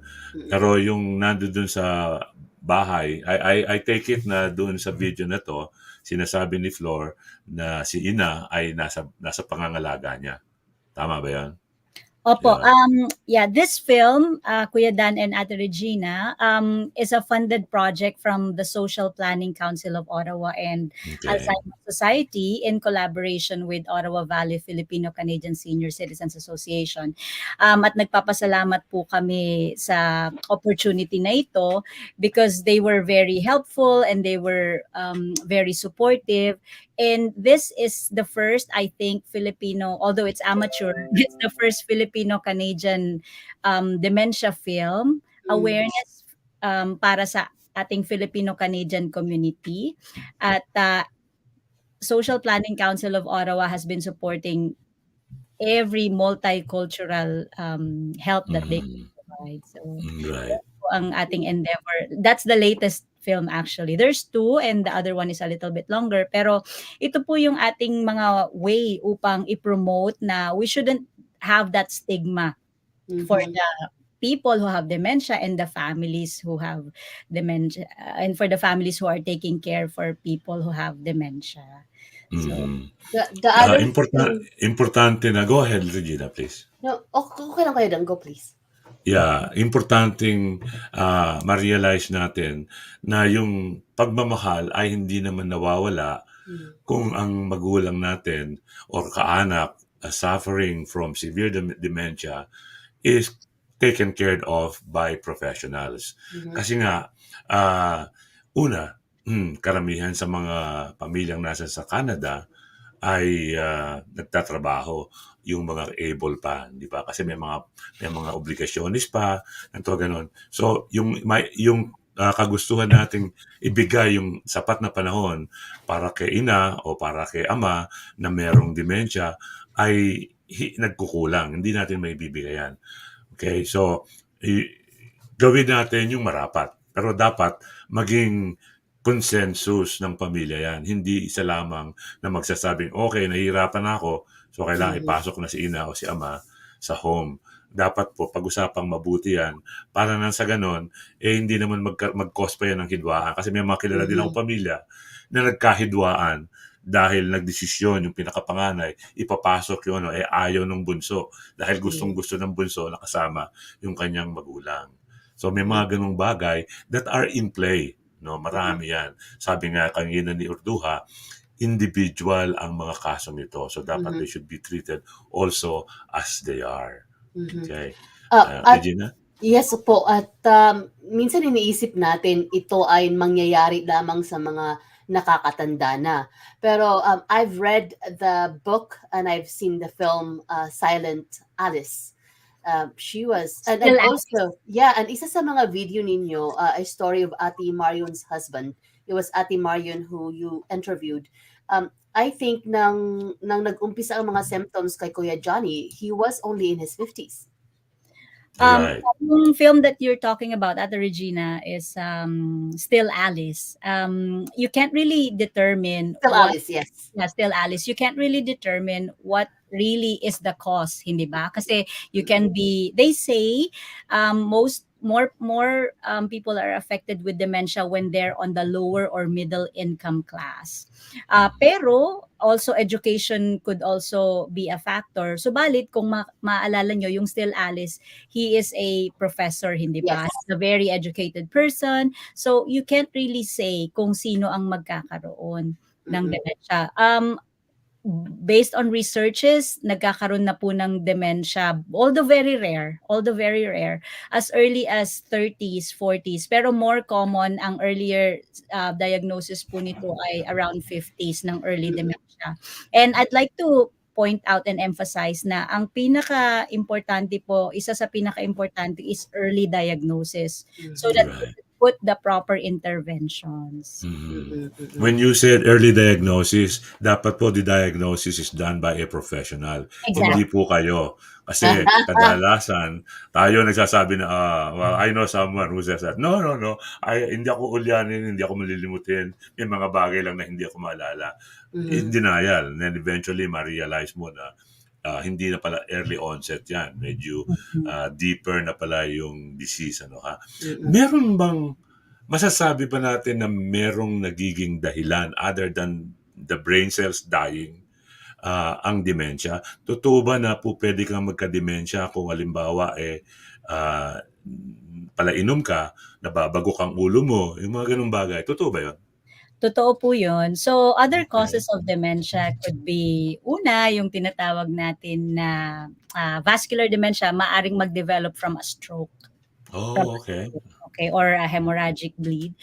Pero yung nandoon sa bahay, I take it na doon sa video na to, sinasabi ni Flor na si Ina ay nasa pangangalaga niya. Tama ba yan? Opo. Yeah. This film, Kuya Dan and Ate Regina, is a funded project from the Social Planning Council of Ottawa and Okay. Alzheimer Society in collaboration with Ottawa Valley Filipino-Canadian Senior Citizens Association. At nagpapasalamat po kami sa opportunity na ito because they were very helpful and they were very supportive. And this is the first, I think, Filipino, although it's amateur, it's the first Filipino-Canadian dementia film awareness para sa ating Filipino-Canadian community. At Social Planning Council of Ottawa has been supporting every multicultural help that they can provide. So, Right. ang ating endeavor. That's the latest film actually. There's 2 and the other one is a little bit longer. Pero ito po yung ating mga way upang i-promote na we shouldn't have that stigma for the people who have dementia and the families who have dementia and for the families who are taking care for people who have dementia. So, the other Importante na. Go ahead, Regina, please. no, okay lang kayo Dan, go please. Yeah, importanteng ma-realize natin na yung pagmamahal ay hindi naman nawawala kung ang magulang natin or kaanak suffering from severe dementia is taken care of by professionals. Kasi nga, karamihan sa mga pamilyang nasa sa Canada ay nagtatrabaho yung mga able pa, di ba? Kasi may mga obligasyones pa, ganito ganon. So yung kagustuhan nating ibigay yung sapat na panahon para kay ina o para kay ama na merong dementia ay nagkukulang. Hindi natin may bibigayan. Okay? So gawin natin yung marapat. Pero dapat maging consensus ng pamilya yan. Hindi isa lamang na magsasabing, okay, nahihirapan ako, so kailangan ipasok na si ina o si ama sa home. Dapat po, pag-usapang mabuti yan. Para nang sa ganon, hindi naman mag-cause pa yan ng hidwaan. Kasi may mga kilala din akong pamilya na nagkahidwaan dahil nagdesisyon yung pinakapanganay, ipapasok yun, ayaw ng bunso. Dahil gustong-gusto ng bunso nakasama yung kanyang magulang. So may mga ganong bagay that are in play. No, marami yan. Sabi nga kanina ni Urduja, individual ang mga kasong ito. So dapat they should be treated also as they are. Okay. Regina? Yes po. At minsan iniisip natin ito ay mangyayari lamang sa mga nakakatanda na. Pero I've read the book and I've seen the film Silent Alice. She was, and also, and isa sa mga video ninyo, a story of Ate Marion's husband. It was Ate Marion who you interviewed. I think nang nag-umpisa ang mga symptoms kay Kuya Johnny, he was only in his 50s. Right. Yung film that you're talking about, Ate Regina, is Still Alice. You can't really determine Still Alice, yes. Yeah, Still Alice. You can't really determine what really is the cause, hindi ba? Kasi you can be, they say, most more people are affected with dementia when they're on the lower or middle income class. Pero also education could also be a factor. Subalit kung maalala nyo, yung still Alice, he is a professor, hindi Yes. ba? He's a very educated person. So you can't really say kung sino ang magkakaroon ng Mm-mm. dementia. Based on researches, nagkakaroon na po ng dementia, although very rare, as early as 30s, 40s. Pero more common, ang earlier diagnosis po nito ay around 50s ng early dementia. And I'd like to point out and emphasize na ang pinaka-importante po, isa sa pinaka-importante is early diagnosis so that we Right. can put the proper interventions. Mhm. When you said early diagnosis, dapat po the diagnosis is done by a professional. Hindi Exactly. po kayo. Kasi kadalasan, tayo nagsasabi na, well, I know someone who says that, no, no, no, hindi ako ulyanin, hindi ako malilimutin, may mga bagay lang na hindi ako maalala. In denial. And then eventually, ma-realize mo na hindi na pala early onset yan. Medyo deeper na pala yung disease. Ano, ha? Meron bang masasabi ba natin na merong nagiging dahilan other than the brain cells dying, ang dementia? Totoo ba na po pwede kang magka-dementia kung halimbawa palainom ka, nababago kang ulo mo, yung mga ganung bagay? Totoo ba yun? Totoo po yun. So, other Okay. causes of dementia could be, una, yung tinatawag natin na vascular dementia, maaring mag-develop from a stroke. Oh, okay. Okay, or a hemorrhagic bleed.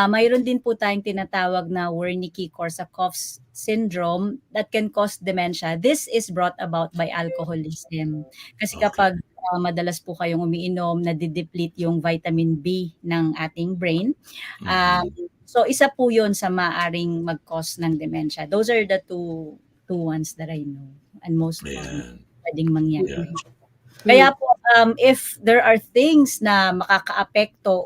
Mayroon din po tayong tinatawag na Wernicke-Korsakoff's syndrome that can cause dementia. This is brought about by alcoholism. Kasi Okay. kapag madalas po kayong umiinom, nadideplete yung vitamin B ng ating brain. So isa po yun sa maaring mag-cause ng dementia. Those are the two ones that I know and most Ayan. pwedeng mangyari. Yeah. Kaya po, if there are things na makakaapekto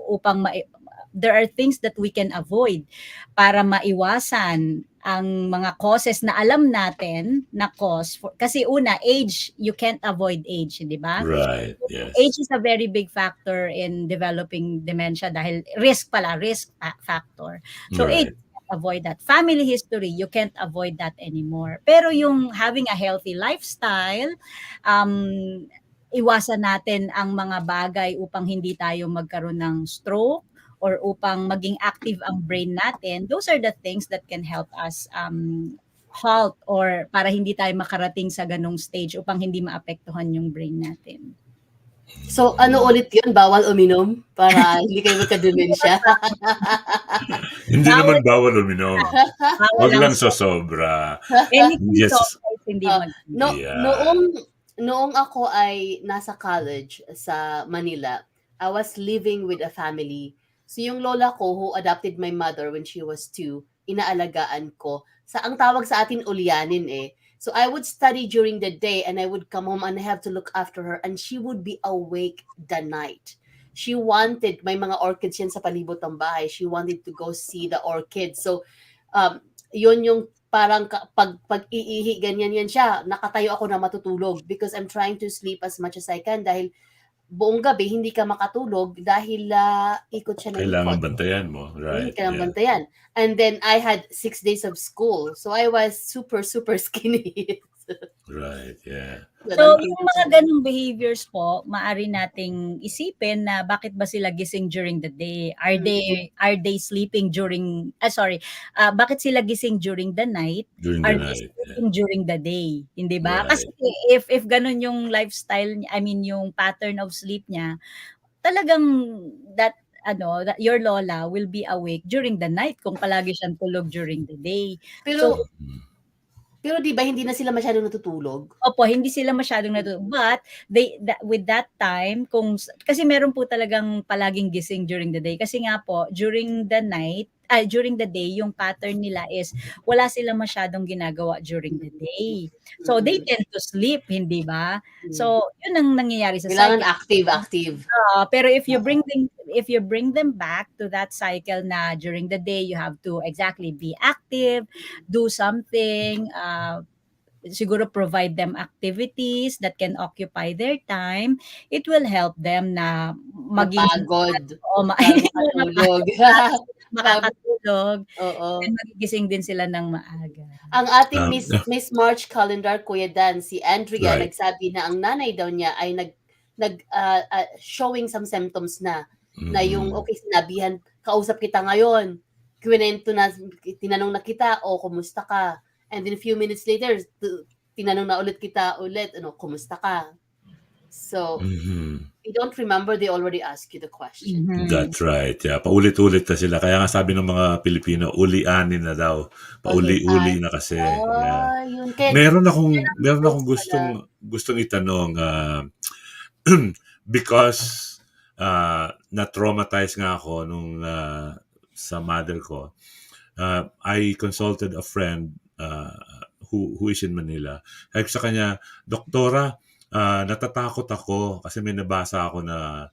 there are things that we can avoid para maiwasan ang mga causes na alam natin na cause. Kasi una, age, you can't avoid age, di ba? Right. Yes. Age is a very big factor in developing dementia dahil risk factor. So Right. age, avoid that. Family history, you can't avoid that anymore. Pero yung having a healthy lifestyle, iwasan natin ang mga bagay upang hindi tayo magkaroon ng stroke or upang maging active ang brain natin. Those are the things that can help us halt or para hindi tayo makarating sa ganong stage upang hindi maapektuhan yung brain natin. So, ano ulit yun? Bawal uminom para hindi kayo magka-dementia? Hindi naman bawal uminom. Huwag lang so sa sobra. anything Yes. so hindi Yeah. Noong ako ay nasa college sa Manila, I was living with a family. So yung lola ko who adopted my mother when she was 2, inaalagaan ko. Ang tawag sa atin ulyanin eh. So I would study during the day and I would come home and I have to look after her and she would be awake the night. She wanted, may mga orchids yan sa palibot ng bahay. She wanted to go see the orchids. So yun yung parang pag iihi, ganyan yan siya. Nakatayo ako na matutulog because I'm trying to sleep as much as I can dahil buong gabi hindi ka makatulog dahil ikot siya ng Kailangan ikot. bantayan mo. Right. Kailangan Yeah. bantayan. And then I had 6 days of school. So I was super, super skinny. Right. Yeah. So, yung mga ganong behaviors po, maaari nating isipin na bakit ba sila gising during the day? Are they sleeping during bakit sila gising during the night? During Are the they night. Yeah. sleeping during the day? Hindi ba? Right. Kasi if ganun yung lifestyle niya, yung pattern of sleep niya, talagang that your lola will be awake during the night kung palagi siyang tulog during the day. Pero di ba hindi na sila masyadong natutulog? Opo, hindi sila masyadong natutulog. But with that time, kasi meron po talagang palaging gising during the day. Kasi nga po, during the day, yung pattern nila is wala silang masyadong ginagawa during the day. So they tend to sleep, hindi ba? So yun ang nangyayari sa Kailangan cycle. active. Pero if you bring them back to that cycle na during the day you have to exactly be active, do something, siguro provide them activities that can occupy their time, it will help them na maging Mapagod o bago matulog. makakatulog Oo. and magigising din sila ng maaga. Ang ating Yeah. Miss March calendar, Kuya Dan, si Andrea Right. nagsabi na ang nanay daw niya ay showing some symptoms na yung Mhm. okay sinabihan, kausap kita ngayon, kinuwento na, tinanong na kita, o kumusta ka? And then a few minutes later, tinanong na ulit kita kumusta ka? So, Mhm. you don't remember, they already ask you the question. Mhm. That's right. Yeah, paulit-ulit na sila. Kaya nga sabi ng mga Pilipino, uli-anin na daw. Pauli-uli na kasi. Yeah. Yun. Kaya, Meron akong close pala. gustong itanong because na-traumatize nga ako nung sa mother ko. I consulted a friend who is in Manila. Sabi ko sa kanya, Doktora, natatakot ako kasi may nabasa ako na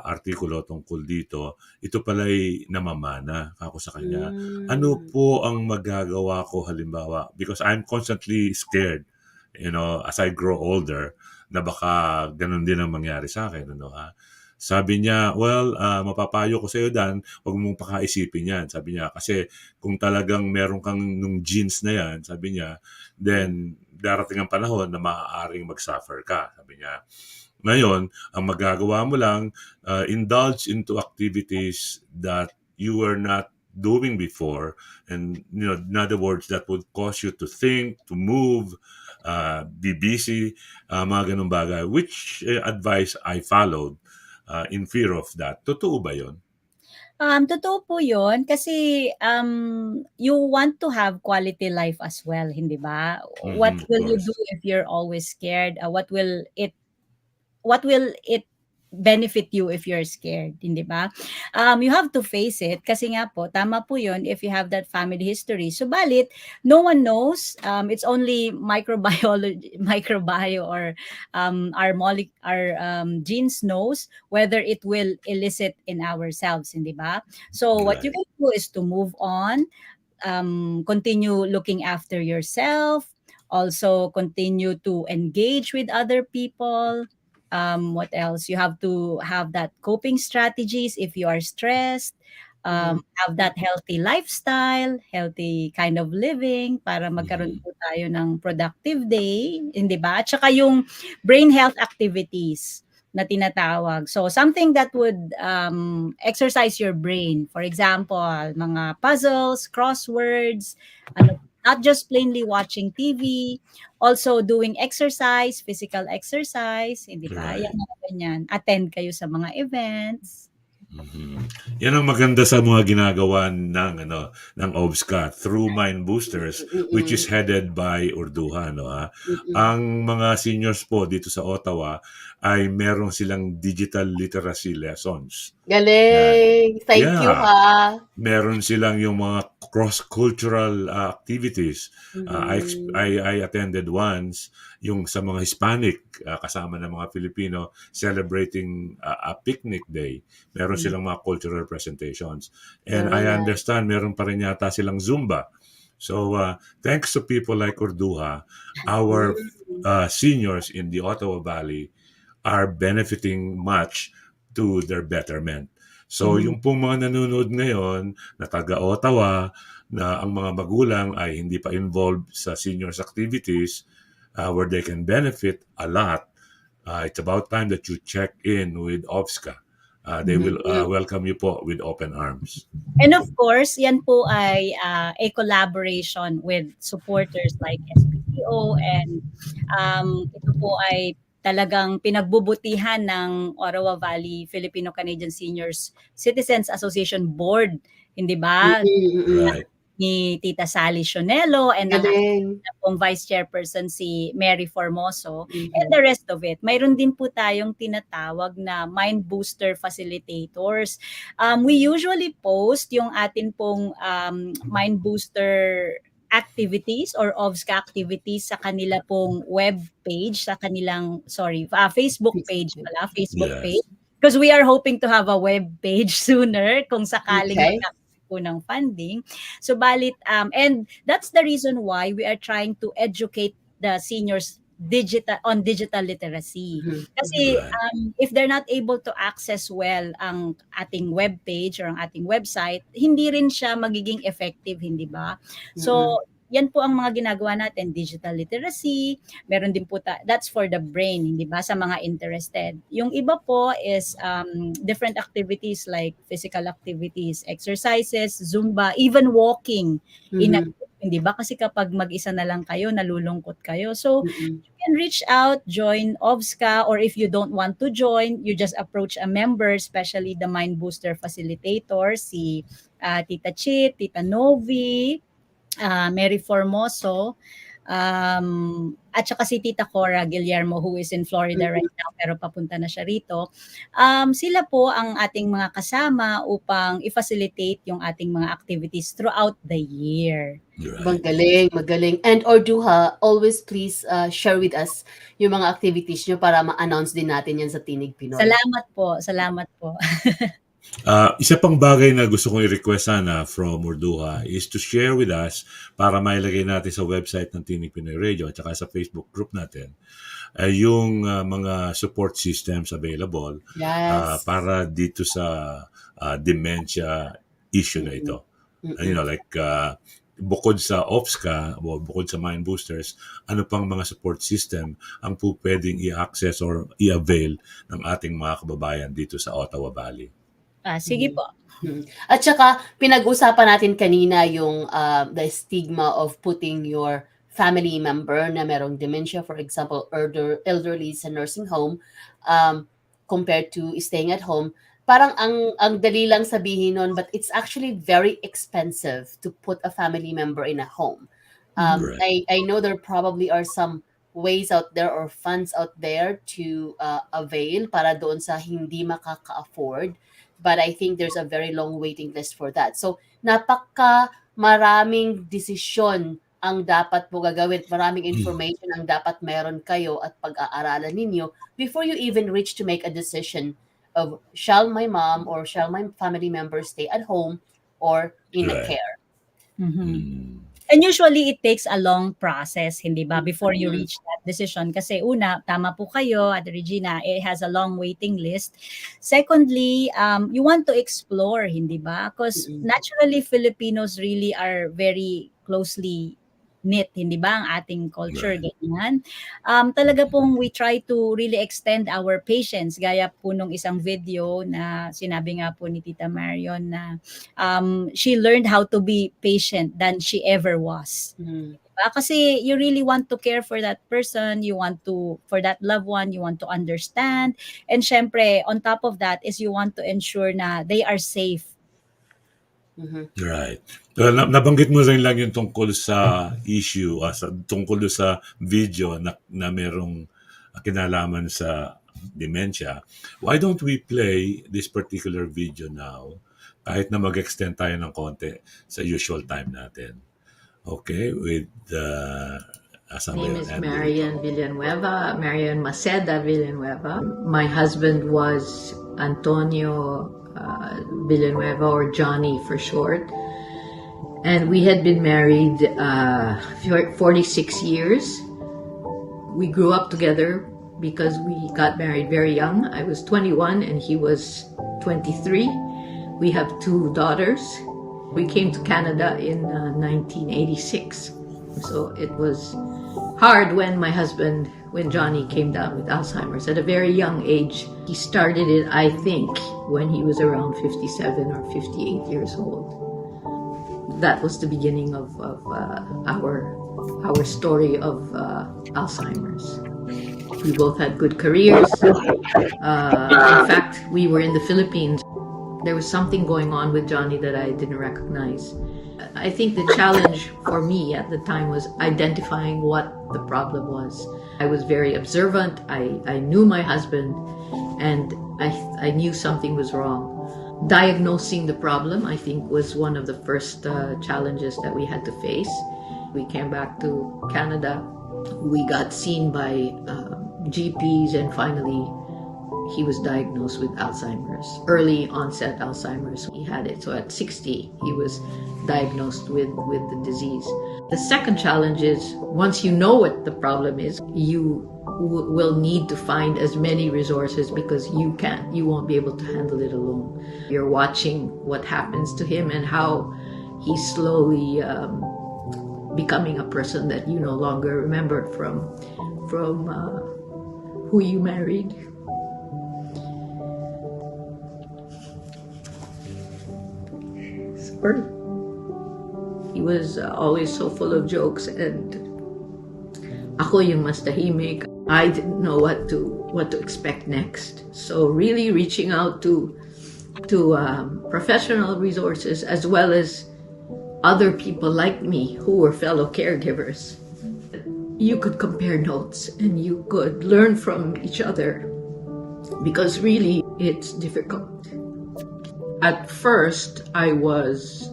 artikulo tungkol dito. Ito pala'y namamana ako sa kanya. Ano po ang magagawa ko halimbawa? Because I'm constantly scared, as I grow older, na baka ganun din ang mangyari sa akin. Sabi niya, well, mapapayo ko sa iyo, Dan, huwag mong pakaisipin yan. Sabi niya, kasi kung talagang meron kang nung genes na yan, sabi niya, then darating ang panahon na maaaring mag-suffer ka. Sabi niya, ngayon, ang magagawa mo lang, indulge into activities that you were not doing before. And, in other words, that would cause you to think, to move, be busy, mga ganun bagay. Which advice I followed in fear of that. Totoo ba yun? Totoo po 'yun kasi, you want to have quality life as well, hindi ba? What Of will you course. do if you're always scared? What will it benefit you if you're scared, hindi ba? You have to face it kasi nga po, tama po 'yun if you have that family history. Subalit, no one knows, it's only microbiology microbio or our genes knows whether it will elicit in ourselves, hindi ba? So what you Right. can do is to move on, continue looking after yourself, also continue to engage with other people. What else? You have to have that coping strategies if you are stressed. Have that healthy lifestyle, healthy kind of living para magkaroon Mhm. po tayo ng productive day, hindi ba? At saka yung brain health activities na tinatawag. So something that would exercise your brain. For example, mga puzzles, crosswords, not just plainly watching TV, also doing exercise, physical exercise, hindi ba? Right. Yan mga ganyan. Attend kayo sa mga events. Mhm. Yan ang maganda sa mga ginagawa ng OBSCA through Mind Boosters, which is headed by Urduja, Ang mga seniors po dito sa Ottawa ay meron silang digital literacy lessons. Galing! Thank you, Yeah. ha. Meron silang yung mga cross-cultural activities. I attended once yung sa mga Hispanic kasama ng mga Filipino celebrating a picnic day. Meron silang mga cultural presentations. And I Very nice. understand meron pa rin yata silang Zumba. So thanks to people like Urduja, our seniors in the Ottawa Valley are benefiting much to their betterment. So yung pong mga nanonood ngayon na taga-Ottawa na ang mga magulang ay hindi pa involved sa seniors activities where they can benefit a lot, it's about time that you check in with OBSCA. They will welcome you po with open arms. And of course, yan po ay a collaboration with supporters like SPCO, and ito po ay talagang pinagbubutihan ng Ottawa Valley Filipino-Canadian Seniors Citizens Association Board, hindi ba? Right. Ni Tita Sally Sionello and ang Galing. pong Vice Chairperson si Mary Formoso, and the rest of it. Mayroon din po tayong tinatawag na Mind Booster Facilitators. We usually post yung atin pong Mind Booster activities or OVSCA activities sa kanila pong web page, sa kanilang, Facebook page pala, Facebook Yes. page. Because we are hoping to have a web page sooner kung sakaling Okay. magkakaroon po ng funding. So balit, and that's the reason why we are trying to educate the seniors digital literacy. Mhm. Kasi Right. if they're not able to access well ang ating web page or ang ating website, hindi rin siya magiging effective, hindi ba? So, Mm. yan po ang mga ginagawa natin, digital literacy, meron din po that's for the brain, hindi ba, sa mga interested. Yung iba po is different activities like physical activities, exercises, Zumba, even walking in a Mhm. group, hindi ba? Kasi kapag mag-isa na lang kayo, nalulungkot kayo. So, Mm. you can reach out, join OBSCA, or if you don't want to join, you just approach a member, especially the Mind Booster Facilitator, si Tita Chit, Tita Novi, Mary Formoso, at saka si Tita Cora Guillermo who is in Florida Mm. right now pero papunta na siya rito. Sila po ang ating mga kasama upang i-facilitate yung ating mga activities throughout the year. Right. Magaling, magaling. And Urduja, always please share with us yung mga activities nyo para ma-announce din natin yan sa Tinig Pinoy. Salamat po, salamat po. Isa pang bagay na gusto kong i-request sana from Urduja is to share with us para mailagay natin sa website ng Tinig Pinoy Radio at saka sa Facebook group natin yung mga support systems available Yes. para dito sa dementia issue na ito. You know, like bukod sa OPSCA o bukod sa Mind Boosters, ano pang mga support system ang po pwedeng i-access or i-avail ng ating mga kababayan dito sa Ottawa Valley? Sige po. At saka, pinag-usapan natin kanina yung the stigma of putting your family member na merong dementia, for example, elderly sa nursing home, compared to staying at home. Parang ang dali lang sabihin nun, but it's actually very expensive to put a family member in a home. Right. I know there probably are some ways out there or funds out there to avail para doon sa hindi makaka-afford. But I think there's a very long waiting list for that. So, maraming desisyon ang dapat mo gagawin. Maraming information ang dapat meron kayo at pag-aaralan ninyo before you even reach to make a decision of shall my mom or shall my family members stay at home or in a Right. care. And usually it takes a long process, hindi ba, before you reach that decision. Kasi una, tama po kayo, Ate Regina, it has a long waiting list. Secondly, you want to explore, hindi ba? Because naturally, Filipinos really are very closely knit, hindi ba, ang ating culture, Right. ganyan. Talaga pong we try to really extend our patience, gaya po nung isang video na sinabi nga po ni Tita Marion na she learned how to be patient than she ever was. Diba? Kasi you really want to care for that person, you want to, for that loved one, you want to understand, and syempre, on top of that is you want to ensure na they are safe. Right. Nabanggit mo rin lang yung tungkol sa issue, tungkol sa video na merong kinalaman sa dementia. Why don't we play this particular video now kahit na mag-extend tayo ng konti sa usual time natin? Okay, with My name is Marian Villanueva, Marian Maceda Villanueva. My husband was Antonio Villanueva, or Johnny for short. And we had been married 46 years. We grew up together because we got married very young. I was 21 and he was 23. We have 2 daughters. We came to Canada in 1986. So it was hard when when Johnny came down with Alzheimer's at a very young age. He started it, I think, when he was around 57 or 58 years old. That was the beginning of our story of Alzheimer's. We both had good careers. In fact, we were in the Philippines. There was something going on with Johnny that I didn't recognize. I think the challenge for me at the time was identifying what the problem was. I was very observant. I knew my husband, and I knew something was wrong. Diagnosing the problem, I think, was one of the first challenges that we had to face. We came back to Canada. We got seen by GPs, and finally he was diagnosed with Alzheimer's, early onset Alzheimer's. He had it. So at 60, he was diagnosed with the disease. The second challenge is once you know what the problem is, you will need to find as many resources because you won't be able to handle it alone. You're watching what happens to him and how he's slowly becoming a person that you no longer remember from who you married. Sorry. He was always so full of jokes, and ako yung mas tahimik. I didn't know what to expect next. So really reaching out to professional resources as well as other people like me who were fellow caregivers. You could compare notes and you could learn from each other because really it's difficult. At first, I was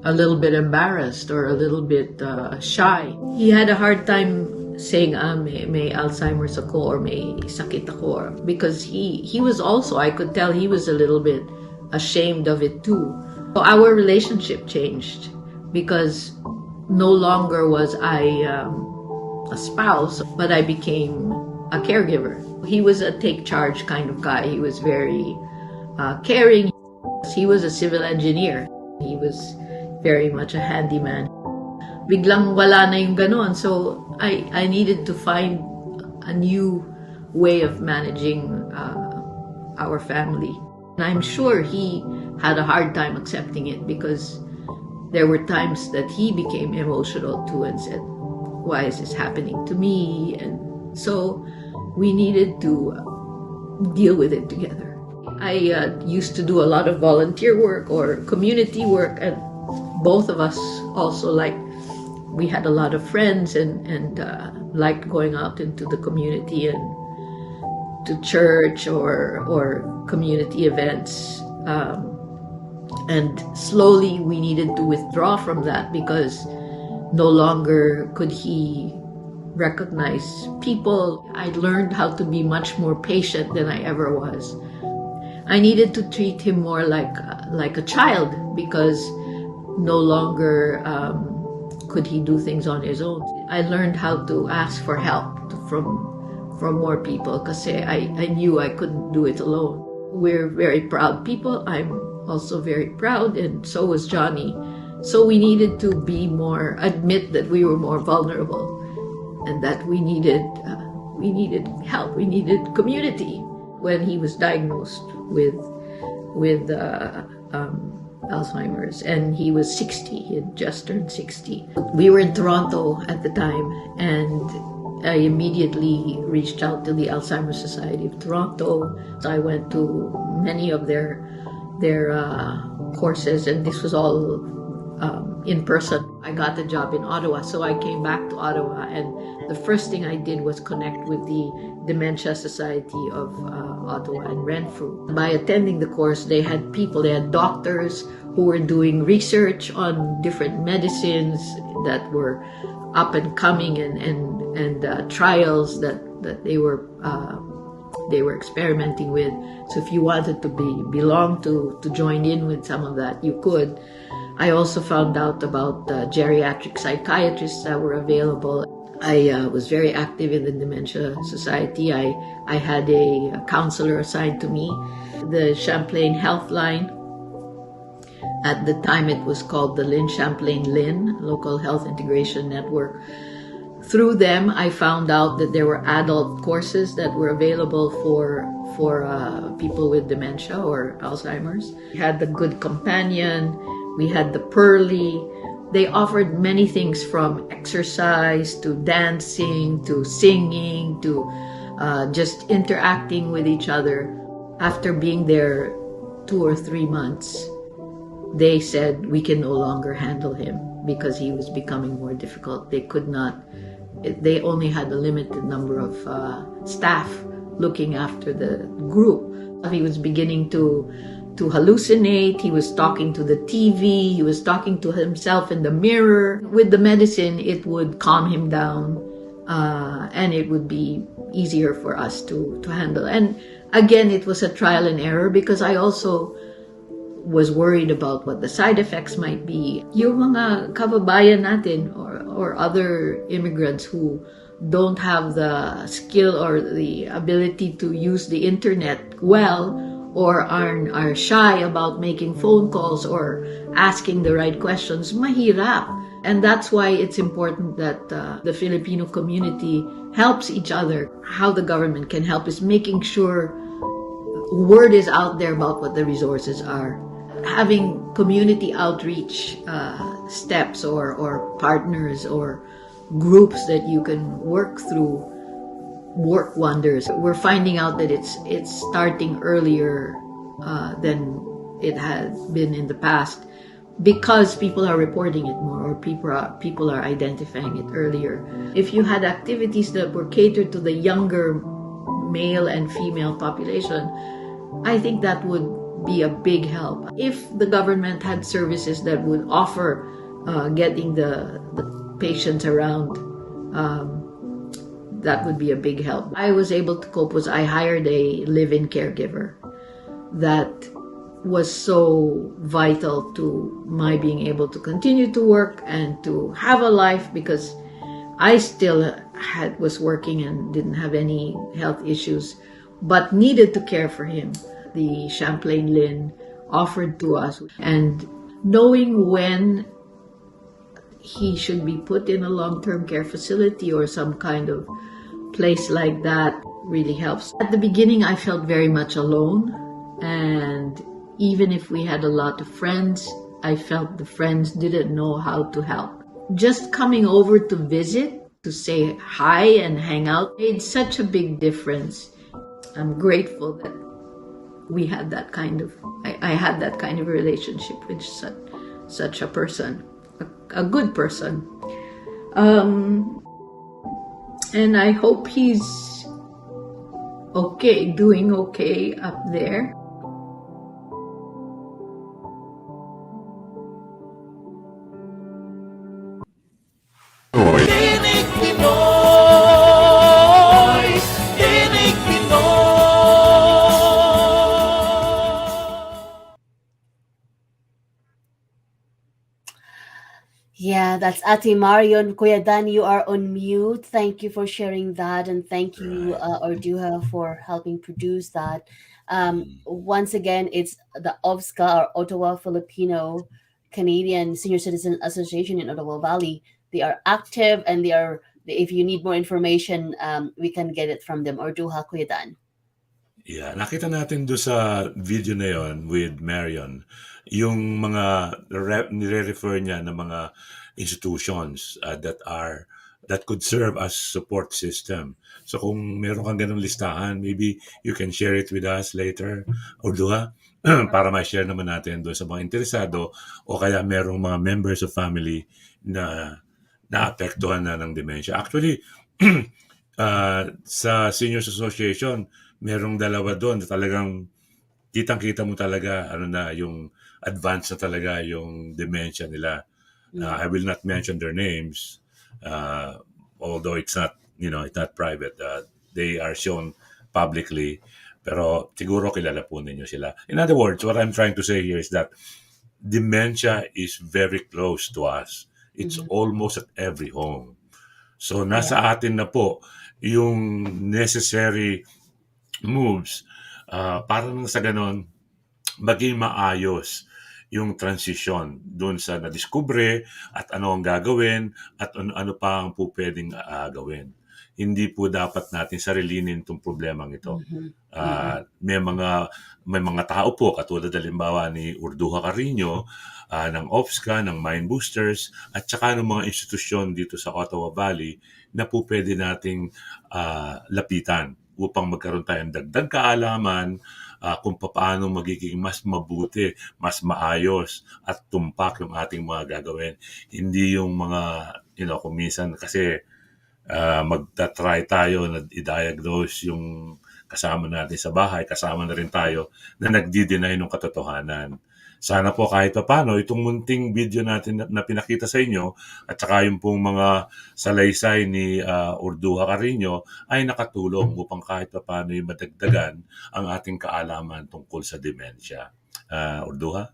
a little bit embarrassed or a little bit shy. He had a hard time saying, may Alzheimer's ako or may sakit ako, because he was also, I could tell he was a little bit ashamed of it too. So our relationship changed because no longer was I a spouse, but I became a caregiver. He was a take charge kind of guy. He was very caring. He was a civil engineer. He was very much a handyman. Biglang wala na yung ganon. So I needed to find a new way of managing our family. And I'm sure he had a hard time accepting it because there were times that he became emotional too and said, why is this happening to me? And so we needed to deal with it together. I used to do a lot of volunteer work or community work, and both of us also we had a lot of friends and liked going out into the community and to church or community events. And slowly we needed to withdraw from that because no longer could he recognize people. I learned how to be much more patient than I ever was. I needed to treat him more like a child because no longer could he do things on his own. I learned how to ask for help from more people because I knew I couldn't do it alone. We're very proud people. I'm also very proud, and so was Johnny. So we needed to admit that we were more vulnerable and that we needed help. We needed community. When he was diagnosed with Alzheimer's, and he was 60. He had just turned 60. We were in Toronto at the time, and I immediately reached out to the Alzheimer's Society of Toronto. I went to many of their courses, and this was all in person. I got the job in Ottawa, so I came back to Ottawa, and the first thing I did was connect with the Dementia Society of Ottawa and Renfrew. By attending the course, they had doctors who were doing research on different medicines that were up and coming and trials that they were experimenting with. So if you wanted to belong to join in with some of that, you could. I also found out about geriatric psychiatrists that were available. I was very active in the Dementia Society. I had a counselor assigned to me. The Champlain Health Line, at the time it was called the Champlain Local Health Integration Network. Through them, I found out that there were adult courses that were available for people with dementia or Alzheimer's. We had the Good Companion, we had the Pearly. They offered many things from exercise to dancing to singing to just interacting with each other. After being there 2 or 3 months, they said we can no longer handle him because he was becoming more difficult. They only had a limited number of staff looking after the group. He was beginning to hallucinate. He was talking to the TV. He was talking to himself in the mirror. With the medicine, it would calm him down. and it would be easier for us to handle. And again, it was a trial and error because I also was worried about what the side effects might be. Yung mga kababayan natin or other immigrants who don't have the skill or the ability to use the internet well, or are shy about making phone calls or asking the right questions, mahirap. And that's why it's important that the Filipino community helps each other. How the government can help is making sure word is out there about what the resources are. Having community outreach steps or partners or groups that you can work through work wonders. We're finding out that it's starting earlier than it had been in the past because people are reporting it more, or people are identifying it earlier. If you had activities that were catered to the younger male and female population, I think that would be a big help. If the government had services that would offer getting the patients around, that would be a big help. I was able to cope was I hired a live-in caregiver that was so vital to my being able to continue to work and to have a life, because I still was working and didn't have any health issues, but needed to care for him. The Champlain Lynn offered to us, and knowing when he should be put in a long-term care facility or some kind of place like that really helps. At the beginning, I felt very much alone, and even if we had a lot of friends, I felt the friends didn't know how to help. Just coming over to visit, to say hi and hang out, made such a big difference. I'm grateful that we had that kind of, I had that kind of relationship with such a person, a good person. And I hope he's okay, doing okay up there. Pinoy. Tinig Pinoy! Tinig Pinoy! Yeah, that's Ate Marion. Kuya Dan, you are on mute. Thank you for sharing that, and thank you, Right. Urduja, for helping produce that. Once again, it's the OVSCA, or Ottawa Filipino Canadian Senior Citizen Association in Ottawa Valley. They are active, and they are. If you need more information, we can get it from them. Urduja, Kuya Dan. Yeah, nakita natin doon sa video na yon with Marion, yung mga nire-refer niya ng mga institutions that could serve as support system. So kung meron kang ganung listahan, maybe you can share it with us later, or duha, para ma-share naman natin doon sa mga interesado, o kaya merong mga members of family na naapektuhan na ng dementia. Actually, sa Seniors Association, merong dalawa doon na talagang kitang-kita mo talaga yung advanced na talaga yung dementia nila. I will not mention their names, although it's not, it's not private. They are shown publicly, pero siguro kilala po ninyo sila. In other words, what I'm trying to say here is that dementia is very close to us. It's almost at every home. So nasa atin na po yung necessary moves para nang sa ganon maging maayos yung transition doon sa nadiskubre at ano ang gagawin at ano pa ang po pwedeng gawin. Hindi po dapat natin sarilinin itong problemang ito. May mga tao po, katulad halimbawa ni Urduja Carino, ng OPSCA, ng Mind Boosters, at saka ng mga institusyon dito sa Ottawa Valley na po pwede nating lapitan upang magkaroon tayong dagdag kaalaman kung paano magiging mas mabuti, mas maayos at tumpak yung ating mga gagawin. Hindi yung mga, kung minsan kasi magta-try tayo na i-diagnose yung kasama natin sa bahay, kasama na rin tayo na nagdi-deny ng katotohanan. Sana po kahit papaano itong munting video natin na pinakita sa inyo at saka yung pong mga salaysay ni Urduja Carino ay nakatulong upang kahit papaano ay madagdagan ang ating kaalaman tungkol sa dementia. Urduja?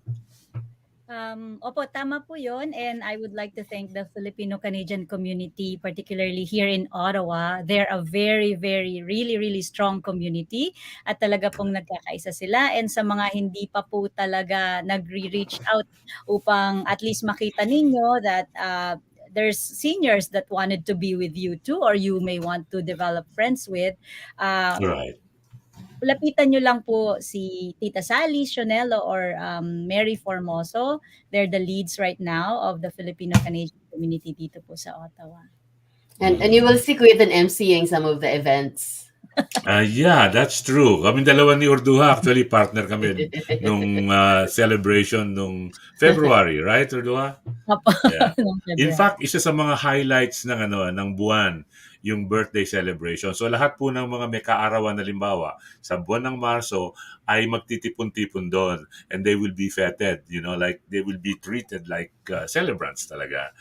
Opo, tama po yun. And I would like to thank the Filipino-Canadian community, particularly here in Ottawa. They're a very, very, really, really strong community. At talaga pong nagkakaisa sila. And sa mga hindi pa po talaga nagre-reach out upang at least makita ninyo that there's seniors that wanted to be with you too, or you may want to develop friends with. Right. Lapitan nyo lang po si Tita Sally Sionello or Mary Formoso. They're the leads right now of the Filipino-Canadian community dito po sa Ottawa. And you will see Kuya Dan emceeing some of the events. Yeah, that's true. Kami dalawa ni Urduja, actually partner kami nung celebration nung February, right, Urduja? Opo. Yeah. In fact, isa sa mga highlights ng buwan, yung birthday celebration. So lahat po ng mga may kaarawan na limbawa sa buwan ng Marso ay magtitipon-tipon doon and they will be feted, like they will be treated like celebrants talaga.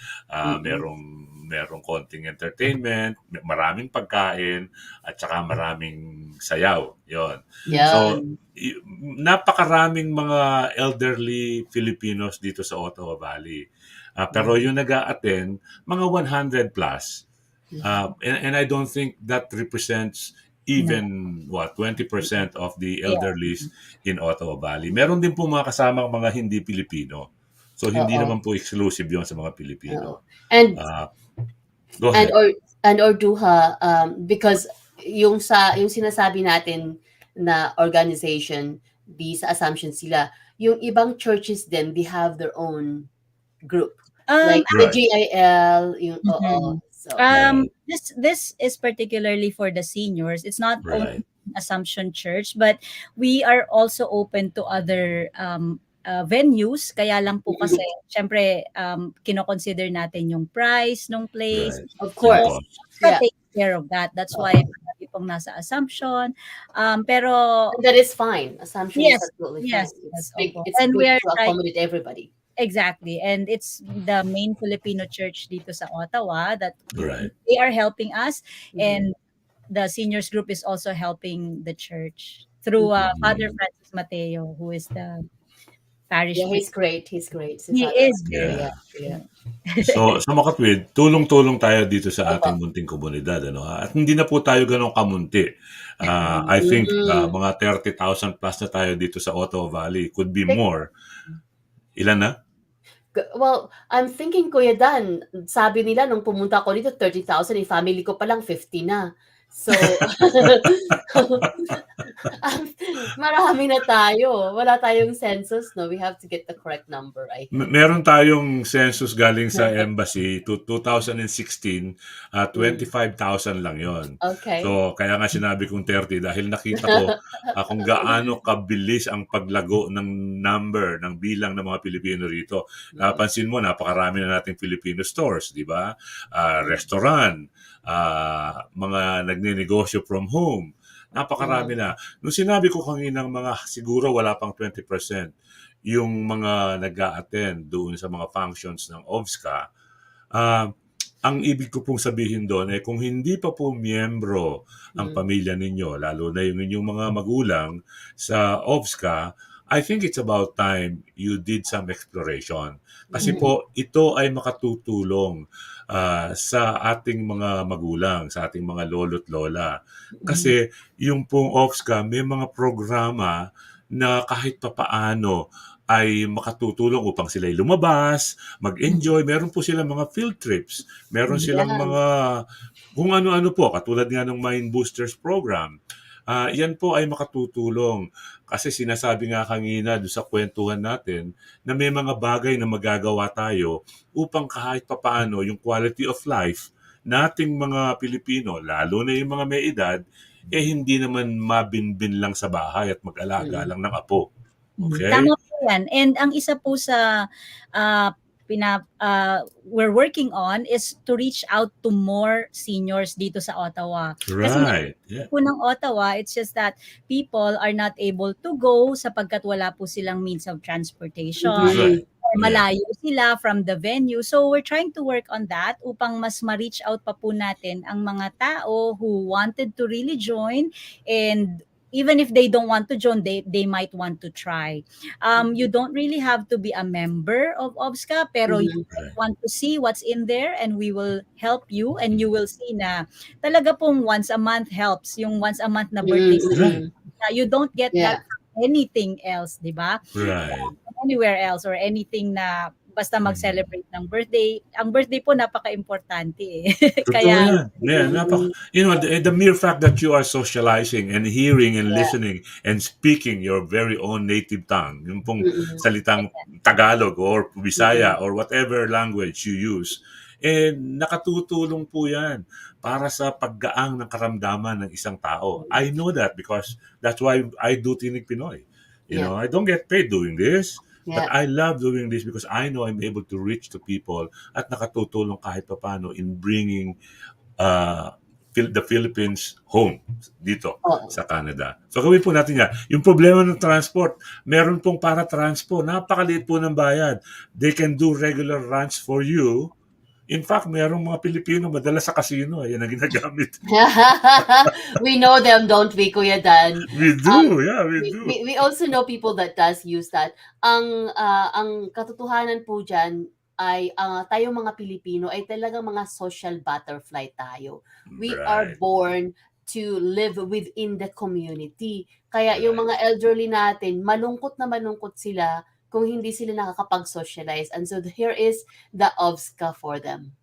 Merong konting entertainment, maraming pagkain at saka maraming sayaw. Yon. Yeah. So napakaraming mga elderly Filipinos dito sa Ottawa Valley. Pero yung nag-a-attend, mga 100 plus. And I don't think that represents even 20% of the elderly in Ottawa Valley. Meron din po mga kasamang mga hindi Pilipino. So hindi naman po exclusive 'yon sa mga Pilipino. And go ahead. And Urduja, because yung sinasabi natin na organization, sa assumption sila, yung ibang churches din, they have their own group. Like the GIL, yung So, this is particularly for the seniors. It's not Right. only Assumption Church, but we are also open to other venues. Kaya lang po kasi, syempre, kinoconsider natin yung price ng place. Right. of course. So, take care of that. That's why marami pong nasa Assumption. Pero And that is fine. Assumption Yes, is absolutely yes, fine. yes, It's opo. it's And good we are to accommodate everybody. exactly. And it's the main Filipino church dito sa Ottawa that Right. they are helping us. And the seniors group is also helping the church through Father Francis Mateo, who is the parish Yeah, he's priest. great. He's great. He is Yeah. Yeah. So, sa makatwid, tulong-tulong tayo dito sa ating munting komunidad. At hindi na po tayo ganun kamunti. I think mga 30,000 plus na tayo dito sa Ottawa Valley. Could be more. Ilan na? Well, I'm thinking, Kuya Dan, sabi nila nung pumunta ako dito, 30,000, yung family ko pa lang 50 na. So, marami na tayo. Wala tayong census, no? We have to get the correct number, I think. Meron tayong census galing sa embassy to 2016, 25,000 lang yon. Okay. So, kaya nga sinabi kong 30 dahil nakita ko kung gaano kabilis ang paglago ng number, ng bilang ng mga Pilipino rito. Napansin mo, napakarami na nating Filipino stores, di ba? Restaurant, mga nagnenegosyo from home. Napakarami na. Nung sinabi ko kaninang mga siguro wala pang 20% yung mga nag-a-attend doon sa mga functions ng OVSCA, ang ibig ko pong sabihin doon ay kung hindi pa po miyembro ang pamilya ninyo, lalo na yung inyong mga magulang sa OVSCA, I think it's about time you did some exploration. Kasi po, ito ay makatutulong sa ating mga magulang, sa ating mga lolo't lola. Kasi yung pong OVSCA, may mga programa na kahit papaano ay makatutulong upang sila'y lumabas, mag-enjoy. Meron po silang mga field trips. Meron silang mga kung ano-ano po, katulad nga ng Mind Boosters program. Yan po ay makatutulong. Kasi sinasabi nga kanina doon sa kwentuhan natin na may mga bagay na magagawa tayo upang kahit papaano yung quality of life nating mga Pilipino, lalo na yung mga may edad, hindi naman mabinbin lang sa bahay at mag-alaga lang ng apo. Okay? Tama po yan. And ang isa po sa we're working on is to reach out to more seniors dito sa Ottawa. Kasi nga, Right. Yeah. po ng Ottawa, it's just that people are not able to go sapagkat wala po silang means of transportation. Right. Or Yeah. malayo sila from the venue. So we're trying to work on that upang mas ma-reach out pa po natin ang mga tao who wanted to really join, and even if they don't want to join, they might want to try. You don't really have to be a member of OBSCA, pero you Right. want to see what's in there, and we will help you, and you will see na talaga pong once a month helps. Yung once a month na birthday Right. you don't get Yeah. that from anything else, di ba? Right. Anywhere else or anything na basta mag-celebrate ng birthday. Ang birthday po napaka-importante eh. Totoo Kaya yan. Yeah, the mere fact that you are socializing and hearing and listening and speaking your very own native tongue, yung pong salitang Tagalog or Bisaya or whatever language you use, nakatutulong po yan para sa paggaang ng karamdaman ng isang tao. I know that because that's why I do Tinig Pinoy. You know, I don't get paid doing this. But I love doing this because I know I'm able to reach to people at nakatutulong kahit paano in bringing the Philippines home dito sa Canada. So gawin po natin yan. Yung problema ng transport, meron pong para-transpo. Napakaliit po ng bayad. They can do regular runs for you. In fact, merong mga Pilipino madala sa casino. Yan ang ginagamit. We know them, don't we, Kuya Dan? We do, we do. We also know people that does use that. Ang katotohanan po dyan ay tayo mga Pilipino ay talagang mga social butterfly tayo. We are born to live within the community. Kaya yung mga elderly natin, malungkot sila kung hindi sila nakakapag-socialize. And so here is the OBSCA for them.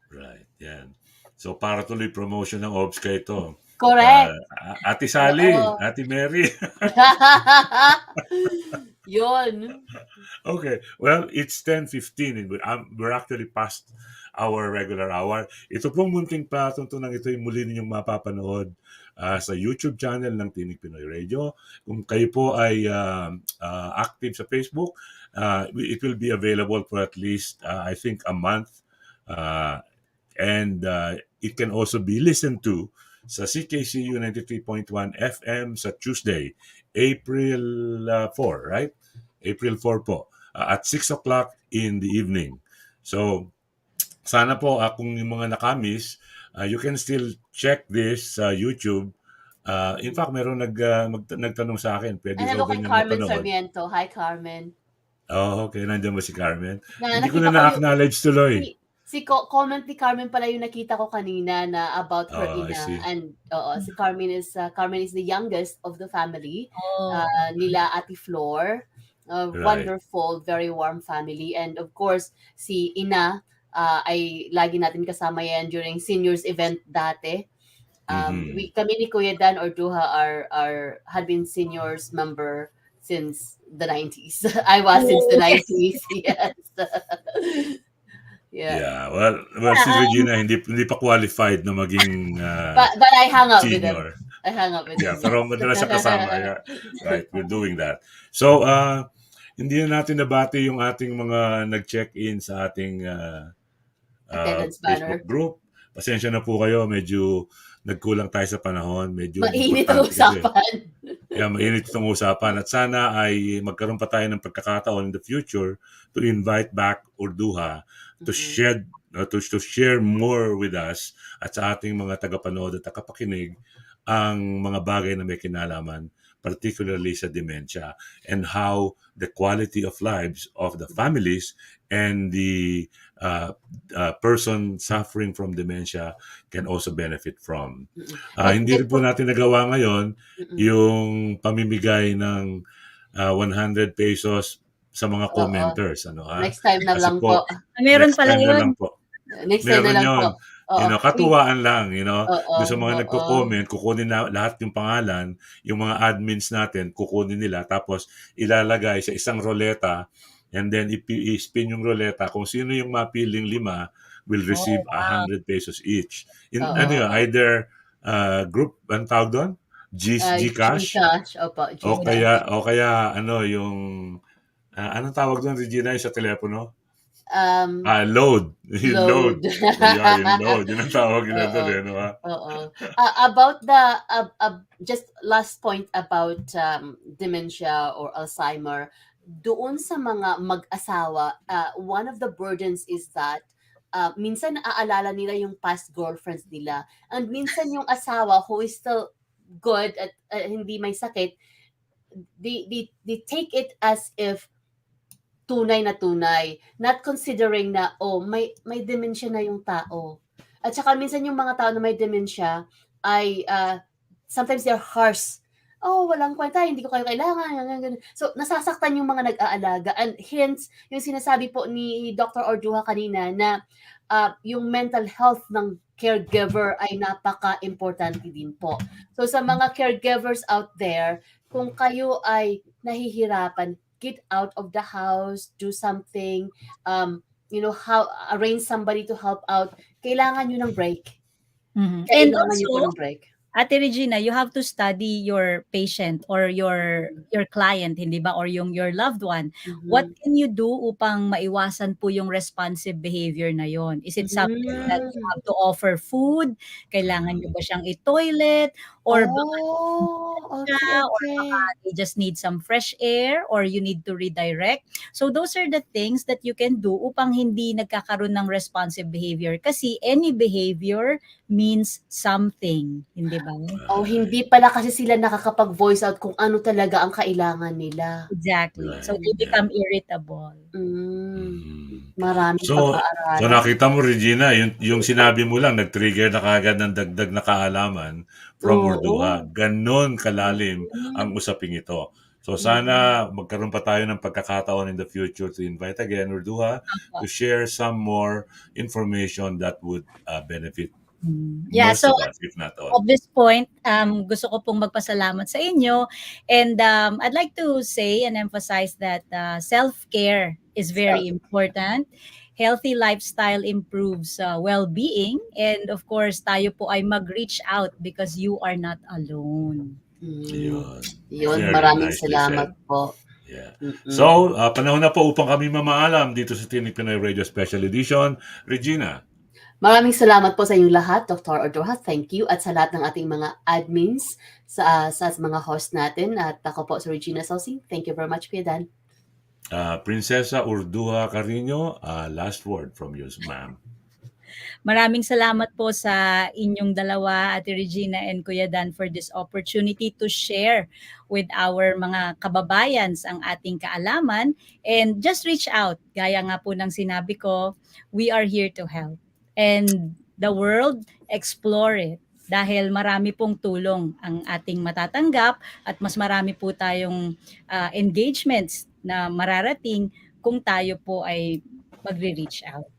Right, yan. So para tuloy promotion ng OBSCA ito. Correct. Ate Sally, Ate Mary. Yun. Okay, well, it's 10:15 and we're actually past our regular hour. Ito pong munting patuntunan ito ay muli ninyong mapapanood sa YouTube channel ng Tinig Pinoy Radio. Kung kayo po ay active sa Facebook, it will be available for at least, I think, a month. And it can also be listened to sa CKCU 93.1 FM sa Tuesday, April 4, right? April 4 po, at 6 o'clock in the evening. So, sana po kung yung mga nakamiss, you can still check this sa YouTube. In fact, meron nagtanong sa akin, pwede Hello daw kay ba niyang Carmen mapanood? Sarmiento. Hi, Carmen. Oh, okay. Nandiyan ba si Carmen? Na, Hindi ko nakita na na-acknowledge tuloy. Si comment ni Carmen pala yung nakita ko kanina na about her I see. ina. And si Carmen is the youngest of the family. Oh. Nila Ate Flor. Right. Wonderful, very warm family. And of course, si Ina ay lagi natin kasama yan during seniors event dati. Kami ni Kuya Dan Urduja had been seniors member since the 90s. I was since the 90s. Yes. Yeah. Well, si Regina hindi pa qualified na maging but I hung out with them. senior. I hung out with Yeah, them. pero madalas siya kasama. Yeah. Right, we're doing that. So, hindi na natin nabati yung ating mga nag-check-in sa ating Attendance Facebook banner. group. Pasensya na po kayo, medyo nagkulang tayo sa panahon. Medyo Mainit ang importante kasi. usapan. Yeah, mainit itong usapan. At sana ay magkaroon pa tayo ng pagkakataon in the future to invite back Urduja to share more with us at sa ating mga tagapanood at tagapakinig ang mga bagay na may kinalaman, particularly sa dementia, and how the quality of lives of the families and the person suffering from dementia can also benefit from. Hindi rin po natin nagawa ngayon yung pamimigay ng 100 pesos sa mga commenters. Next time na Kasi lang po. Meron next pala time na yun. lang po. Next time na Meron lang yun. po. Katuwaan lang, Doon sa mga Oo. nagko-comment, kukunin na lahat yung pangalan, yung mga admins natin, kukunin nila, tapos ilalagay sa isang roleta, and then i-spin yung roleta. Kung sino yung mapiling 5, will receive 100 pesos each. Either group, ang tawag doon? Gcash? Gcash, opo. O Gcash. kaya yung anong tawag doon, Regina, sa telepono? Load. Yung load. load. Yeah, yung load. Yun ang tawag nila doon, Oo. eh, no? Oo. About the just last point about dementia or Alzheimer, doon sa mga mag-asawa, one of the burdens is that minsan naaalala nila yung past girlfriends nila. And minsan yung asawa who is still good at hindi may sakit, they take it as if tunay na tunay, not considering na, oh, may dementia na yung tao. At saka minsan yung mga tao na may dementia ay, sometimes they're harsh. "Oh, walang kwenta, hindi ko kayo kailangan," ganyan, ganyan. So, nasasaktan yung mga nag-aalaga and hence, yung sinasabi po ni Dr. Urduja kanina na, yung mental health ng caregiver ay napaka-importante din po. So, sa mga caregivers out there, kung kayo ay nahihirapan, get out of the house, do something, how arrange somebody to help out. Kailangan nyo ng break. Mhm. And Kailangan nyo po also, ng break. Ate Regina, you have to study your patient or your client, hindi ba? Or your loved one. What Mhm. can you do upang maiwasan po yung responsive behavior na yon? Is it something that you Hmm. have to offer food? Kailangan nyo ba siyang i-toilet? Or baka Oh, siya, okay, or baka okay. they just need some fresh air, or you need to redirect. So those are the things that you can do upang hindi nagkakaroon ng responsive behavior. Kasi any behavior means something, hindi ba? Oh, hindi pala kasi sila nakakapag-voice out kung ano talaga ang kailangan nila. Exactly. So Right, they yeah. become irritable. Hmm, Mm. maraming So pag-aaralan. nakita mo, Regina, yung sinabi mo lang, nag-trigger na kaagad ng dagdag na kaalaman from Urduja. Oo. Ganon kalalim ang Mm, usaping ito. So mm. sana magkaroon pa tayo ng pagkakataon in the future to invite again Urduja to Opo. share some more information that would benefit Yeah, most so of us, if not all. at this point, gusto ko pong magpasalamat sa inyo, and I'd like to say and emphasize that self-care is very important. Healthy lifestyle improves well-being, and of course, tayo po ay mag-reach out because you are not alone. Yun. Yun, Very maraming nicely salamat said. po. Yeah. Mm. So, panahon na po upang kami mamaalam dito sa Tinig Pinoy Radio Special Edition. Regina. Maraming salamat po sa inyong lahat, Dr. Urduja. Thank you. At sa lahat ng ating mga admins, sa mga host natin. At ako po si Regina Sosing. Thank you very much, Kuya Dan. Prinsesa Urduja Carino, last word from you, ma'am. Maraming salamat po sa inyong dalawa, Ate Regina and Kuya Dan, for this opportunity to share with our mga kababayans ang ating kaalaman. And just reach out. Gaya nga po ng sinabi ko, we are here to help. And the world, explore it. Dahil marami pong tulong ang ating matatanggap at mas marami po tayong engagements na mararating kung tayo po ay magre-reach out.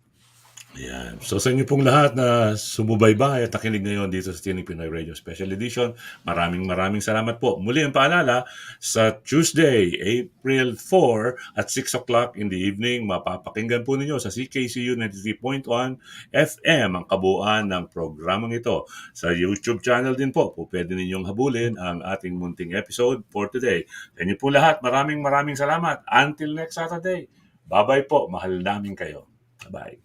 Ayan. So sa inyo pong lahat na sumubaybay at nakinig ngayon dito sa Tinig Pinoy Radio Special Edition, maraming salamat po. Muli ang paalala, sa Tuesday, April 4 at 6 o'clock in the evening, mapapakinggan po ninyo sa CKCU 93.1 FM ang kabuuan ng programang ito. Sa YouTube channel din po pwede ninyong habulin ang ating munting episode for today. Sa inyo po lahat, maraming salamat. Until next Saturday. Bye-bye po. Mahal namin kayo. Bye-bye.